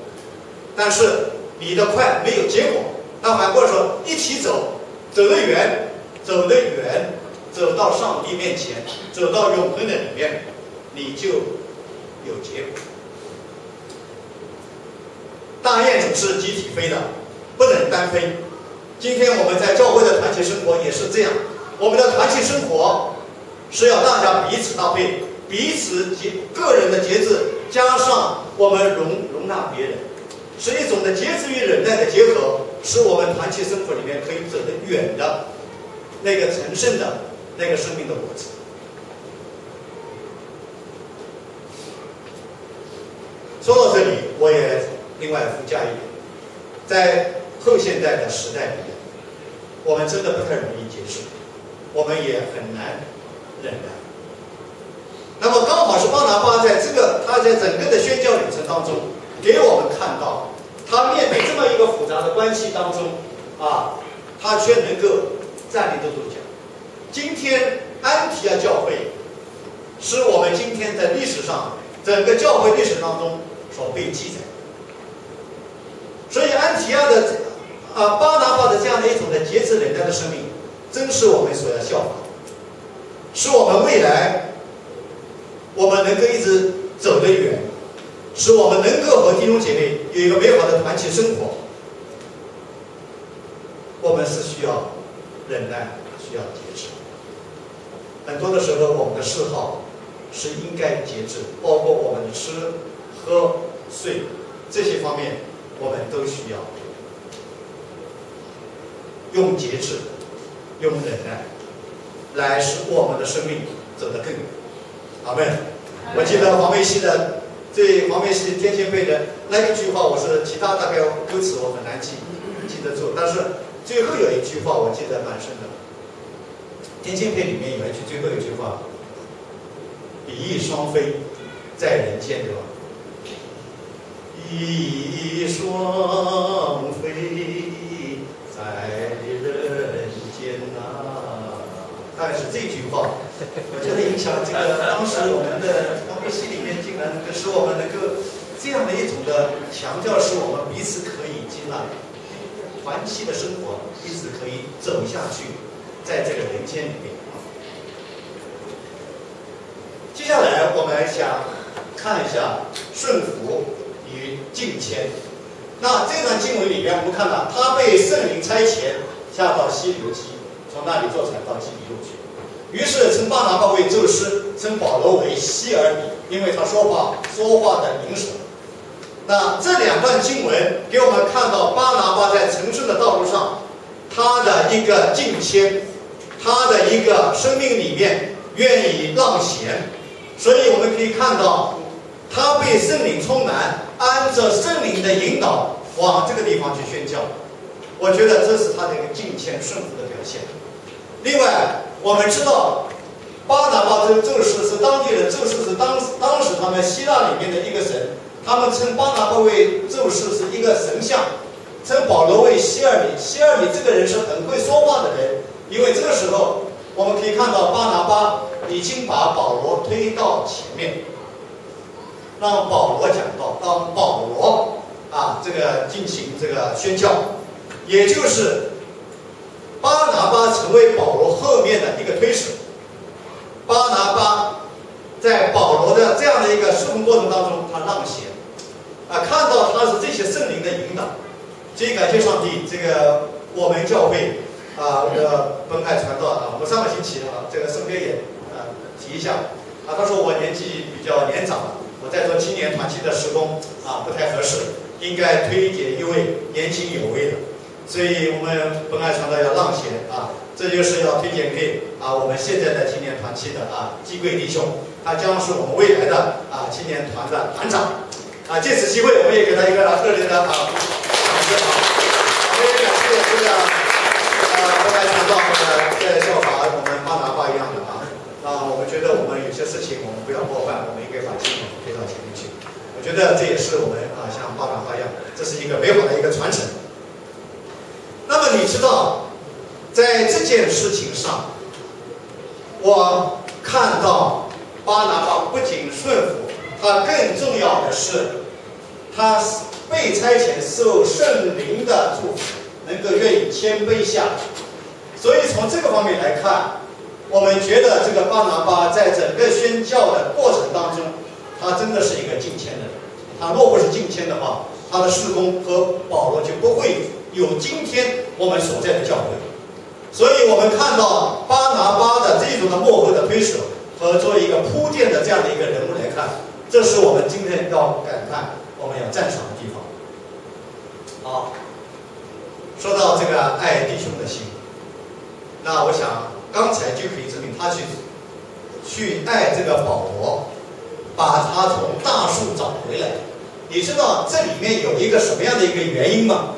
但是你的快没有结果。那反过来说，一起走，走得远，走到上帝面前，走到永恒的里面，你就有结果。大雁总是集体飞的，不能单飞。今天我们在教会的团契生活也是这样，我们的团契生活是要大家彼此搭配，彼此个人的节制，加上我们容纳别人，是一种的节制与忍耐的结合，使我们团契生活里面可以走得远的那个成圣的那个生命的果子。说到这里，我也另外附加一点，在后现代的时代里面，我们真的不太容易接受，我们也很难忍耐。那么刚好是巴拿巴他在整个的宣教旅程当中，给我们看到他面对这么一个复杂的关系当中他却能够站立得住脚。今天安提阿教会是我们今天在历史上整个教会历史当中所被记载。所以安提阿的巴拿巴的这样的一种的节制忍耐的生命，真是我们所要效法，是我们未来我们能够一直走得远，使我们能够和弟兄姐妹有一个美好的团契生活。我们是需要忍耐，需要节制。很多的时候，我们的嗜好是应该节制，包括我们的吃、喝、睡这些方面，我们都需要用节制、用忍耐来使我们的生命走得更远。阿们。我记得黄梅溪的黄梅溪天线会的那一句话，我是其他大概歌词我很难记得住，但是最后有一句话我记得蛮深的。天线会里面有一句最后一句话：“比翼双飞，在人间，对吧？一双飞在人间呐。”但是这句话，我觉得影响这个当时我们的黄梅溪里面，竟然能够使我们能够这样的一种的强调，使我们彼此可以接纳，团契的生活彼此可以走下去，在这个人间里面。接下来我们想看一下顺服与敬谦。那这段经文里面，我们看到他被圣灵差遣下到西流基，从那里坐船到基比路去。于是称巴拿巴为宙斯，称保罗为希尔比，因为他说话的灵舌。那这两段经文给我们看到巴拿巴在成圣的道路上，他的一个敬谦，他的一个生命里面愿意让贤。所以我们可以看到，他被圣灵充满，按着圣灵的引导往这个地方去宣教。我觉得这是他的一个敬谦顺服的表现。另外，我们知道巴拿巴这个宙斯是当地人，宙斯是当时他们希腊里面的一个神，他们称巴拿巴为宙斯是一个神像，称保罗为希尔比。希尔比这个人是很会说话的人，因为这个时候我们可以看到巴拿巴已经把保罗推到前面，让保罗讲道，让保罗这个进行这个宣教，也就是巴拿巴成为保罗后面的一个推手。巴拿巴在保罗的这样的一个侍奉过程当中，他让贤，看到他是这些圣灵的引导，所以感谢上帝。这个我们教会这个奔爱传道我们上个星期这个圣哥也提一下他说我年纪比较年长了，我在做青年团契的施工不太合适，应该推荐一位年轻有为的，所以我们奔爱传道要让贤这就是要推荐给我们现在的青年团契的基贵弟兄，他将是我们未来的青年团的团长借此机会，我们也给他一个热烈的掌声我们也感谢这个奔爱传道在效法我们巴拿巴一样的我们觉得我们有些事情我们不要过半，我们应该把经文推到前面去。我觉得这也是我们像巴拿巴一样，这是一个美好的一个传承。那么你知道，在这件事情上，我看到巴拿巴不仅顺服，他更重要的是，他被差遣受圣灵的祝福，能够愿意谦卑下来。所以从这个方面来看，我们觉得这个巴拿巴在整个宣教的过程当中，他真的是一个敬谦的人。他若不是敬谦的话，他的事工和保罗就不会有今天我们所在的教会。所以我们看到巴拿巴的这种的幕后的推手和作为一个铺垫的这样的一个人物来看，这是我们今天要感叹、我们要赞赏的地方。好，说到这个爱弟兄的心，那我想刚才就可以证明他去爱这个保罗，把他从大树找回来。你知道这里面有一个什么样的一个原因吗？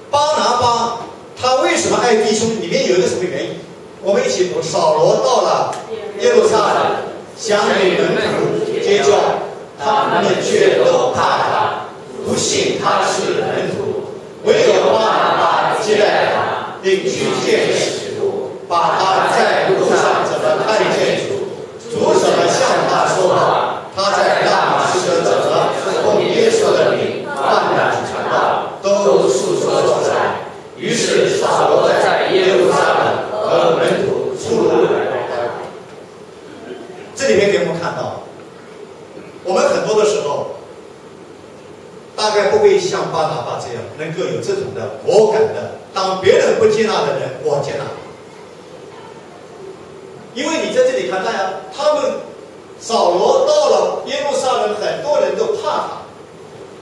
巴拿巴他为什么爱弟兄？里面有一个什么原因？我们一起读：扫罗到了耶路撒冷，想与门徒结交，他们却都怕他，不信他是门徒，唯有巴拿巴接待他，领去见使徒，把他在路上怎么看见主，主怎么向他说话，他在大马士革怎么奉耶稣的名放胆传道，都述说出来。于是扫罗在耶路撒冷和门徒出入来待。这里面给我们看到，我们很多的时候，大概不会像巴拿巴这样，能够有这种的果敢的，当别人不接纳的人，我接纳。因为你在这里看，大家他们扫罗到了耶路撒冷，很多人都怕他，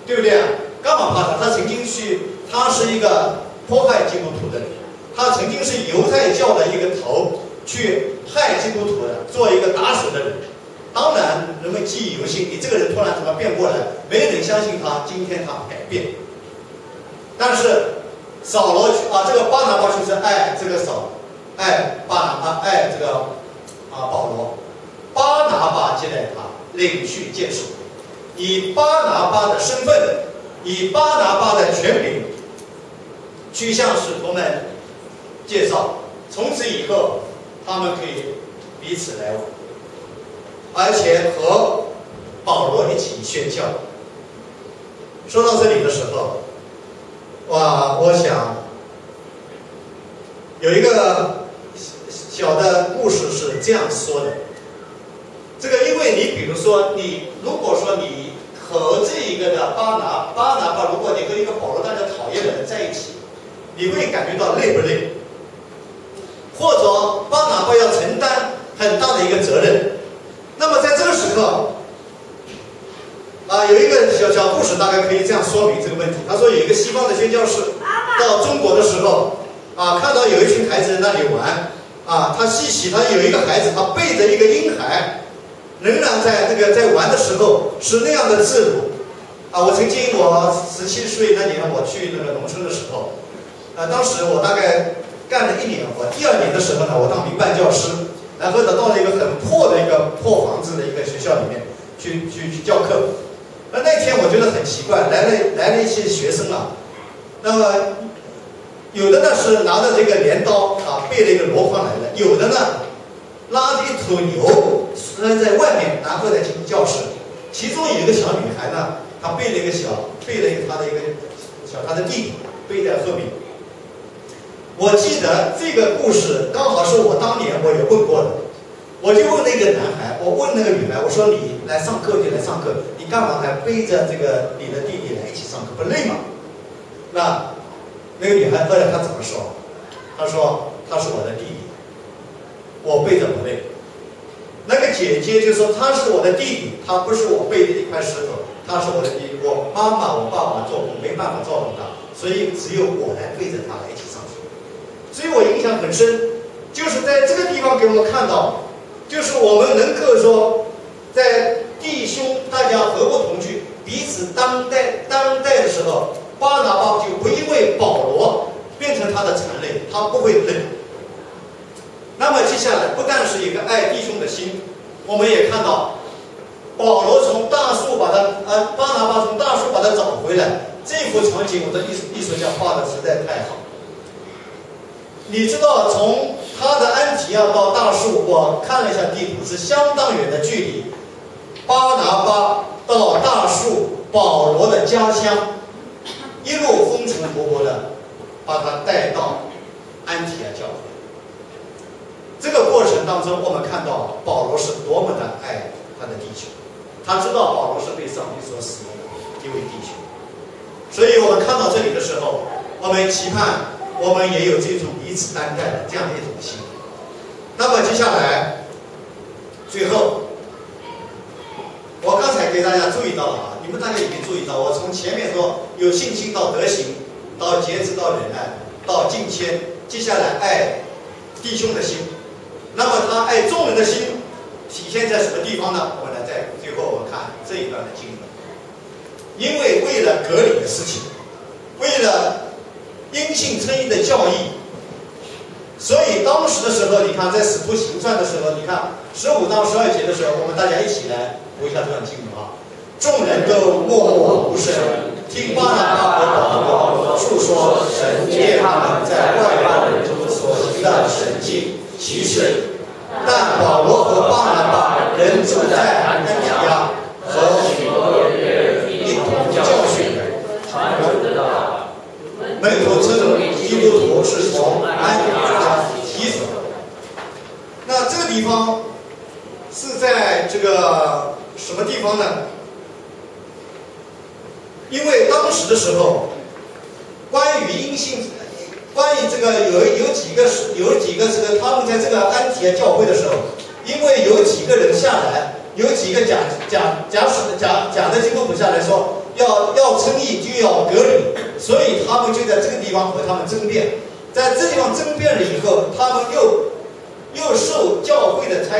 对不对啊？干嘛怕他？他曾经他是一个迫害基督徒的人，他曾经是犹太教的一个头，去害基督徒的，做一个打手的人。当然，人们记忆犹新，你这个人突然怎么变过来？没人相信他，今天他改变。但是扫罗这个巴拿巴就是爱这个爱巴拿巴，爱这个保罗。巴拿巴接待他，领去见使徒，以巴拿巴的身份，以巴拿巴的权柄，去向使徒们介绍。从此以后，他们可以彼此来往。而且和保罗一起宣教。说到这里的时候，我想有一个小的故事是这样说的。这个，因为你比如说，如果说你和这一个的巴拿巴，如果你和一个保罗大家讨厌的人在一起，你会感觉到累不累？或者巴拿巴要承担很大的一个责任。那么在这个时候，有一个小故事，大概可以这样说明这个问题。他说，有一个西方的宣教士到中国的时候，看到有一群孩子在那里玩，他稀奇，他有一个孩子，他背着一个婴孩，仍然在玩的时候是那样的自如。我曾经我17岁那年，我去那个农村的时候，当时我大概干了1年，我第2年的时候呢，我当民办教师。然后呢，到了一个很破的一个破房子的一个学校里面去教课。那天我觉得很奇怪，来了一些学生那么有的呢是拿着这个镰刀背了一个箩筐来的，有的呢拉着一头牛在外面，然后再进教室。其中有一个小女孩呢，她背了她的弟弟背在后面。我记得这个故事刚好是我当年我也问过的，我就问那个男孩，我问那个女孩，我说你来上课就来上课，你干嘛还背着这个你的弟弟来一起上课，不累吗？那个女孩后来她怎么说？她说他是我的弟弟，我背着不累。那个姐姐就说他是我的弟弟，他不是我背的一块石头，他是我的弟弟，我妈妈我爸爸做工没办法照顾他，所以只有我来背着他来一起上学。所以我印象很深，就是在这个地方给我们看到，就是我们能够说，在弟兄大家和睦同居，彼此当代的时候，巴拿巴就不因为保罗变成他的残累，他不会累。那么接下来不但是一个爱弟兄的心，我们也看到保罗从大树把他巴拿巴从大树把他找回来，这幅场景我的艺术家画的实在太好。你知道，从他的安提亚到大树，我看了一下地图，是相当远的距离。巴拿巴到大树，保罗的家乡，一路风尘仆仆的把他带到安提亚教会。这个过程当中，我们看到保罗是多么的爱他的弟兄，他知道保罗是被上帝所使用的一位弟兄。所以我们看到这里的时候，我们期盼我们也有这种彼此担待的这样的一种心。那么接下来，最后，我刚才给大家注意到了你们大概也没注意到，我从前面说有信心到德行，到节制到忍耐，到敬谦，接下来爱弟兄的心。那么他爱众人的心体现在什么地方呢？我们来在最后我们看这一段的经文。因为了隔离的事情，为了因信称义的教义，所以当时的时候，你看在使徒行传的时候，你看15章12节的时候，我们大家一起来读一下这段经文众人都默默无声，听巴拿巴和保罗述说神借他们在外邦人中所行的神迹奇事。但保罗和巴拿巴仍住在安提亚，和许多人一同教训人，传主的道。门徒称基督徒是从安提阿提走。那这个地方是在这个什么地方呢？因为当时的时候，关于这个有几个这个他们在这个安提阿教会的时候，因为有几个人下来，有几个假的基督徒下来说要称义就要隔离，所以他们就在这个地方和他们争辩。在这地方争辩了以后，他们又受教会的差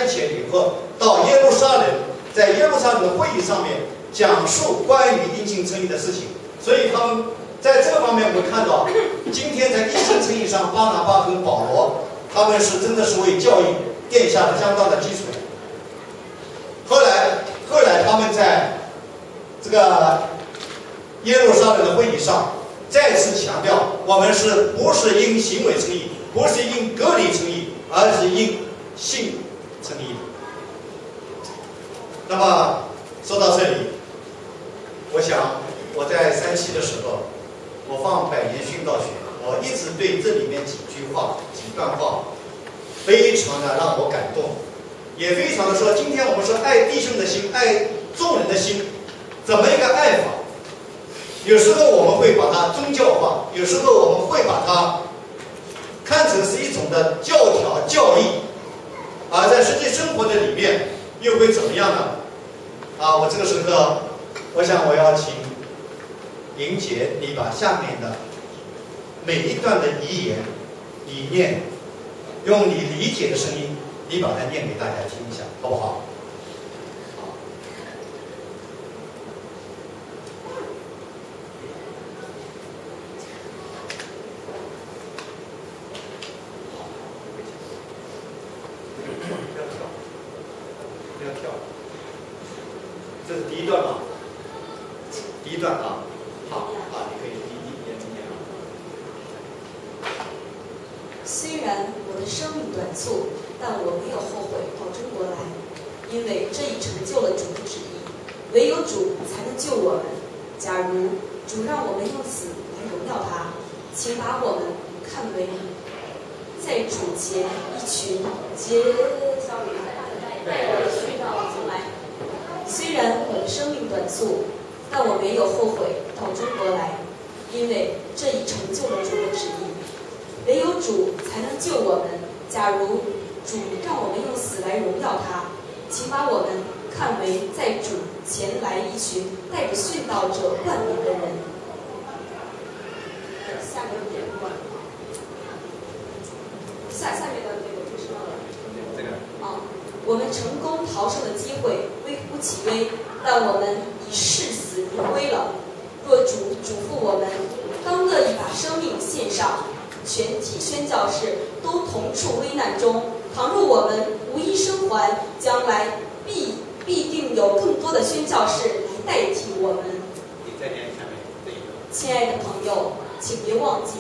遣以后，到耶路撒冷，在耶路撒冷的会议上面讲述关于因信称义的事情。所以他们在这个方面，我们看到今天在因信称义上，巴拿巴和保罗他们是真的是为教义奠下了相当的基础。后来他们在这个耶路撒冷的会议上再次强调，我们不是因行为称义，不是因隔离称义，而是因信称义。那么说到这里，我想我在山西的时候，我放百年殉道学，我一直对这里面几段话非常的让我感动，也非常的说，今天我们说爱弟兄的心，爱众人的心，怎么一个爱法？有时候我们会把它宗教化，有时候我们会把它看成是一种的教条教义，而在实际生活的里面又会怎么样呢？我这个时候，我想我要请莹姐，你把下面的每一段的遗言理念，用你理解的声音，你把它念给大家听一下，好不好？不要跳，这是第一段啊，第一段啊，好，你可以念。虽然我的生命短促，但我没有后悔到中国来，因为这已成就了主的旨意。唯有主才能救我们。假如主让我们用死来荣耀他，请把我们看为在主前一群带我去到将来。虽然我的生命短促，但我没有后悔到中国来，因为这已成就了主的旨意。唯有主才能救我们。假如主让我们用死来荣耀他，请把我们看为在主前来一群带着殉道者冠冕的人。下面的这个就是这个我们成功逃生的机会微乎其微，但我们已视死如归了。若主嘱咐我们，当乐意把生命献上，全体宣教士都同处危难中。倘若我们无一生还，将来必定有更多的宣教士来代替我们。亲爱的朋友，请别忘记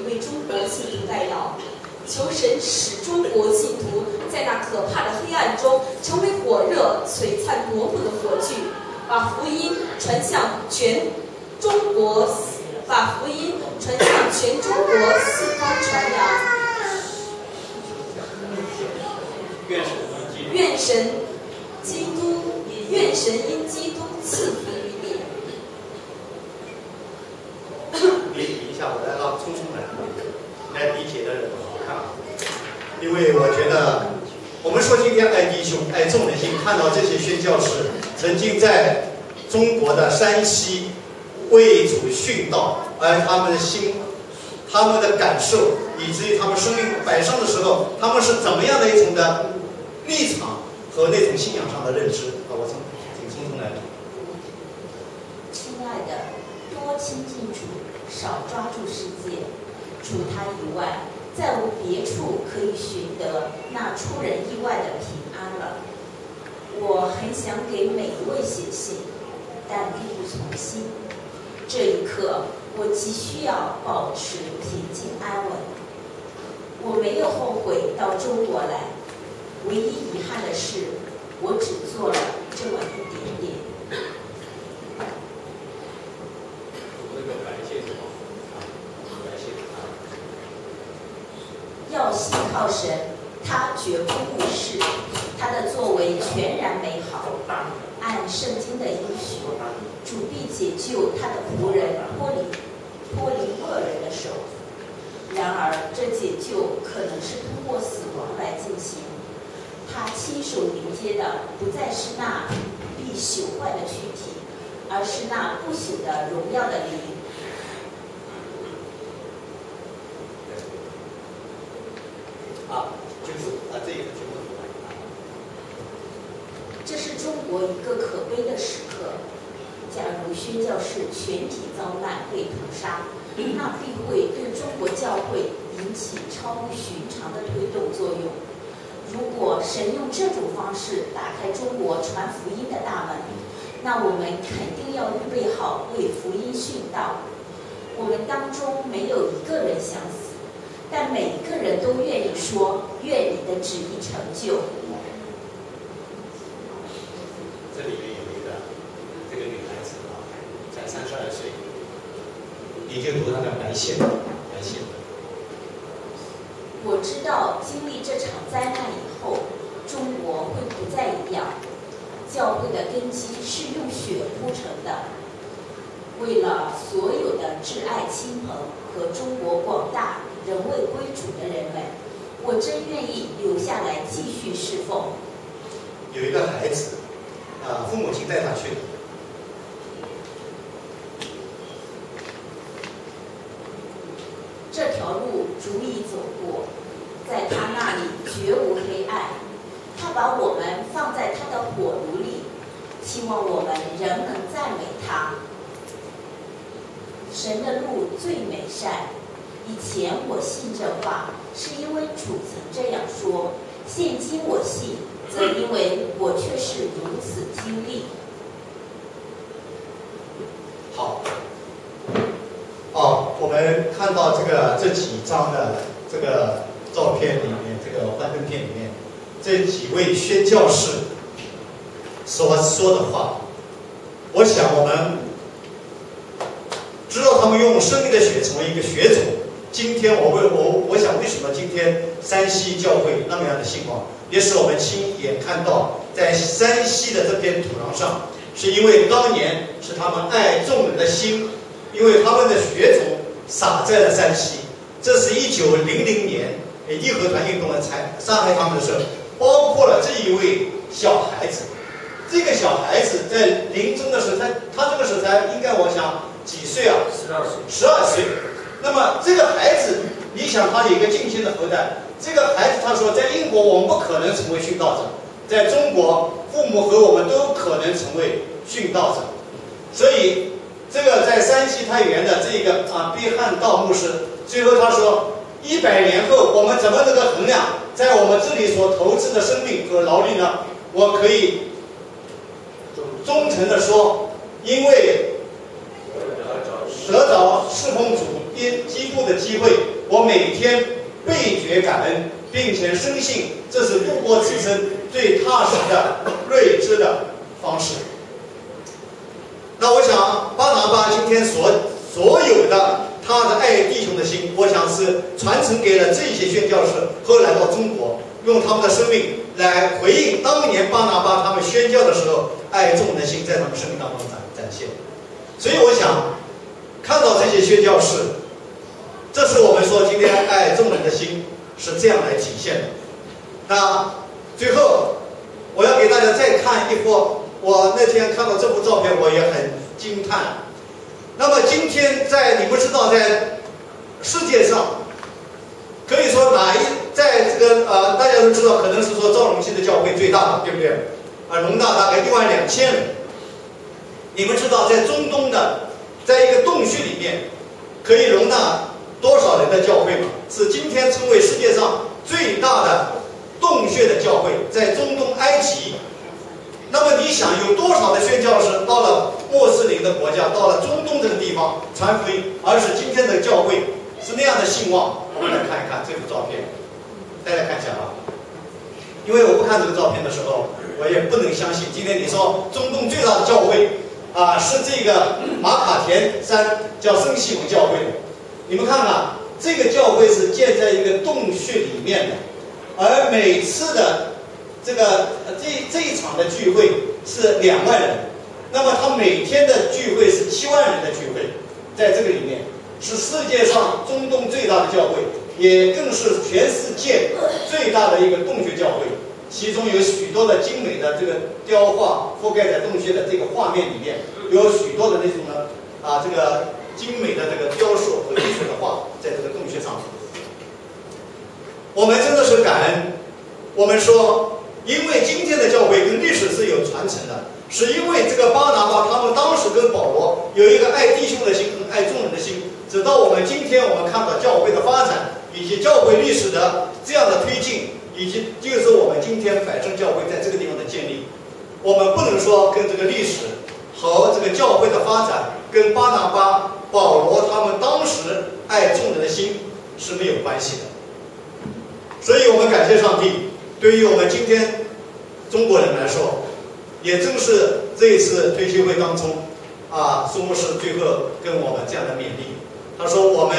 为中国信徒代祷，求神使中国信徒在那可怕的黑暗中成为火热璀璨夺目的火炬，把福音传向全中国四方传扬。愿神因基督赐福于你。理一下，我来让聪聪来理解的人好看啊。因为我觉得，我们说今天爱弟兄、爱众人心，看到这些宣教士曾经在中国的山西为主殉道，而他们的心、他们的感受，以至于他们生命摆上的时候，他们是怎么样的一种的立场和那种信仰上的认知。我请聪聪来。亲爱的，多亲近主，少抓住世界。除他以外，再无别处可以寻得那出人意外的平安了。我很想给每一位写信，但力不从心。这一刻，我急需要保持平静安稳。我没有后悔到中国来，唯一遗憾的是，我只做了这么一点点。要信靠神，他绝不误事，他的作为全然美好。按圣经的应许，主必解救他的仆人脱离恶人的手。然而，这解救可能是通过死亡来进行。他亲手迎接的不再是那必朽坏的躯体，而是那不朽的荣耀的灵。这是中国一个可悲的时刻。假如宣教士全体遭难被屠杀，那必会对中国教会引起超乎寻常的推动作用。如果神用这种方式打开中国传福音的大门，那我们肯定要预备好为福音殉道。我们当中没有一个人想死，但每一个人都愿意说：“愿你的旨意成就。”这里面有一个这个女孩子啊，才32岁，你就读她的白线。我知道经历这场灾难以后，中国会不再一样。教会的根基是用血铺成的。为了所有的挚爱亲朋和中国广大仍未归主的人们，我真愿意留下来继续侍奉。有一个孩子。父母亲带他去的。这条路足以走过，在他那里绝无黑暗。他把我们放在他的火炉里，希望我们仍能赞美他。神的路最美善。以前我信这话，是因为主曾这样说；现今我信，则因为我却是如此经历。好，我们看到这几张的这个照片里面，这个幻灯片里面，这几位宣教士所说的话，我想我们知道他们用生命的血成为一个血种。今天我想为什么今天山西教会那么样的兴旺，也使我们亲眼看到，在山西的这片土壤上，是因为当年是他们爱众人的心，因为他们的血种撒在了山西。这是1900年义和团运动的杀害他们的时候，包括了这一位小孩子。这个小孩子在临终的时候，他这个时候才应该我想几岁啊？12岁。那么这个孩子，你想他有一个近亲的后代，这个孩子他说，在英国我们不可能成为殉道者，在中国父母和我们都可能成为殉道者。所以这个在山西太原的这个毕汉道牧师，最后他说，100年后我们怎么能够衡量在我们这里所投资的生命和劳力呢？我可以忠诚地说，因为得着侍奉主基督的机会，我每天倍觉感恩，并且深信这是度过此生最踏实的睿智的方式。那我想巴拿巴今天所有的他的爱弟兄的心，我想是传承给了这些宣教士，后来到中国，用他们的生命来回应当年巴拿巴他们宣教的时候爱众人的心在他们生命当中展现。所以我想看到这些宣教士，这是我们说今天爱众人的心是这样来体现的。那最后我要给大家再看一幅，我那天看到这幅照片我也很惊叹。那么今天你不知道在世界上可以说在这个大家都知道，可能是说赵荣基的教会最大的，对不对？容纳大概12000人。你们知道在中东的在一个洞穴里面可以容纳多少人的教会吗？是今天称为世界上最大的洞穴的教会，在中东埃及么你想有多少的宣教士到了穆斯林的国家，到了中东这个地方传福音，而使今天的教会是那样的兴旺？我们来看一看这幅照片，大家看一下啊。因为我不看这个照片的时候，我也不能相信，今天你说中东最大的教会是这个马卡田山叫圣西蒙教会。你们看看，这个教会是建在一个洞穴里面的，而每次的这一场的聚会是2万人，那么他每天的聚会是7万人的聚会，在这个里面是世界上中东最大的教会，也更是全世界最大的一个洞穴教会。其中有许多的精美的这个雕画覆盖在洞穴的这个画面里面，有许多的那种呢这个精美的这个雕塑和艺术的画在这个洞穴上。我们真的是感恩。我们说，因为今天的教会跟历史是有传承的，是因为这个巴拿巴他们当时跟保罗有一个爱弟兄的心和爱众人的心，直到我们今天我们看到教会的发展以及教会历史的这样的推进，以及就是我们今天百胜教会在这个地方的建立。我们不能说跟这个历史和这个教会的发展跟巴拿巴、保罗他们当时爱众人的心是没有关系的。所以我们感谢上帝，对于我们今天中国人来说，也正是这一次退休会当中苏牧师最后跟我们这样的勉励。他说我们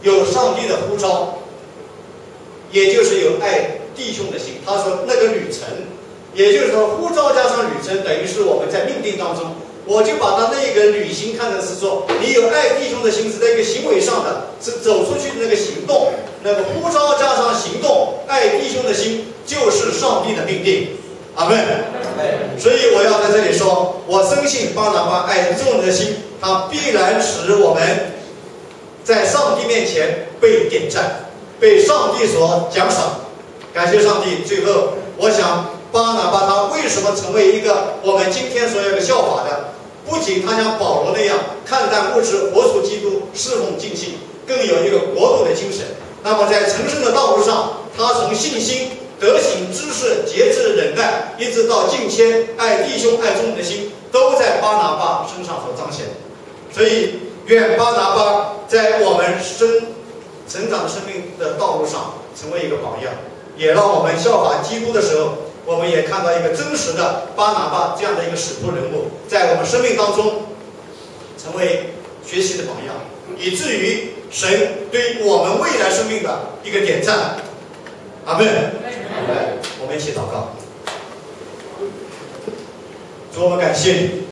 有上帝的呼召，也就是有爱弟兄的心。他说那个旅程，也就是说呼召加上旅程，等于是我们在命定当中，我就把他那个旅行看成是说，你有爱弟兄的心是在一个行为上的，是走出去的那个行动，那个呼召加上行动，爱弟兄的心就是上帝的命定。阿们。所以我要在这里说，我深信巴拿巴爱众人的心，他必然使我们在上帝面前被点赞，被上帝所奖赏。感谢上帝。最后我想巴拿巴他为什么成为一个我们今天所有的效法的？不仅他像保罗那样看淡物质，活出基督，侍奉尽兴，更有一个国度的精神。那么在成圣的道路上，他从信心、德行、知识、节制、忍耐，一直到敬谦、爱弟兄、爱众人的心，都在巴拿巴身上所彰显。所以愿巴拿巴在我们成长生命的道路上成为一个榜样，也让我们效法基督的时候，我们也看到一个真实的巴拿巴这样的一个使徒人物，在我们生命当中成为学习的榜样，以至于神对我们未来生命的一个点赞。阿们。我们一起祷告。主，我们感谢你。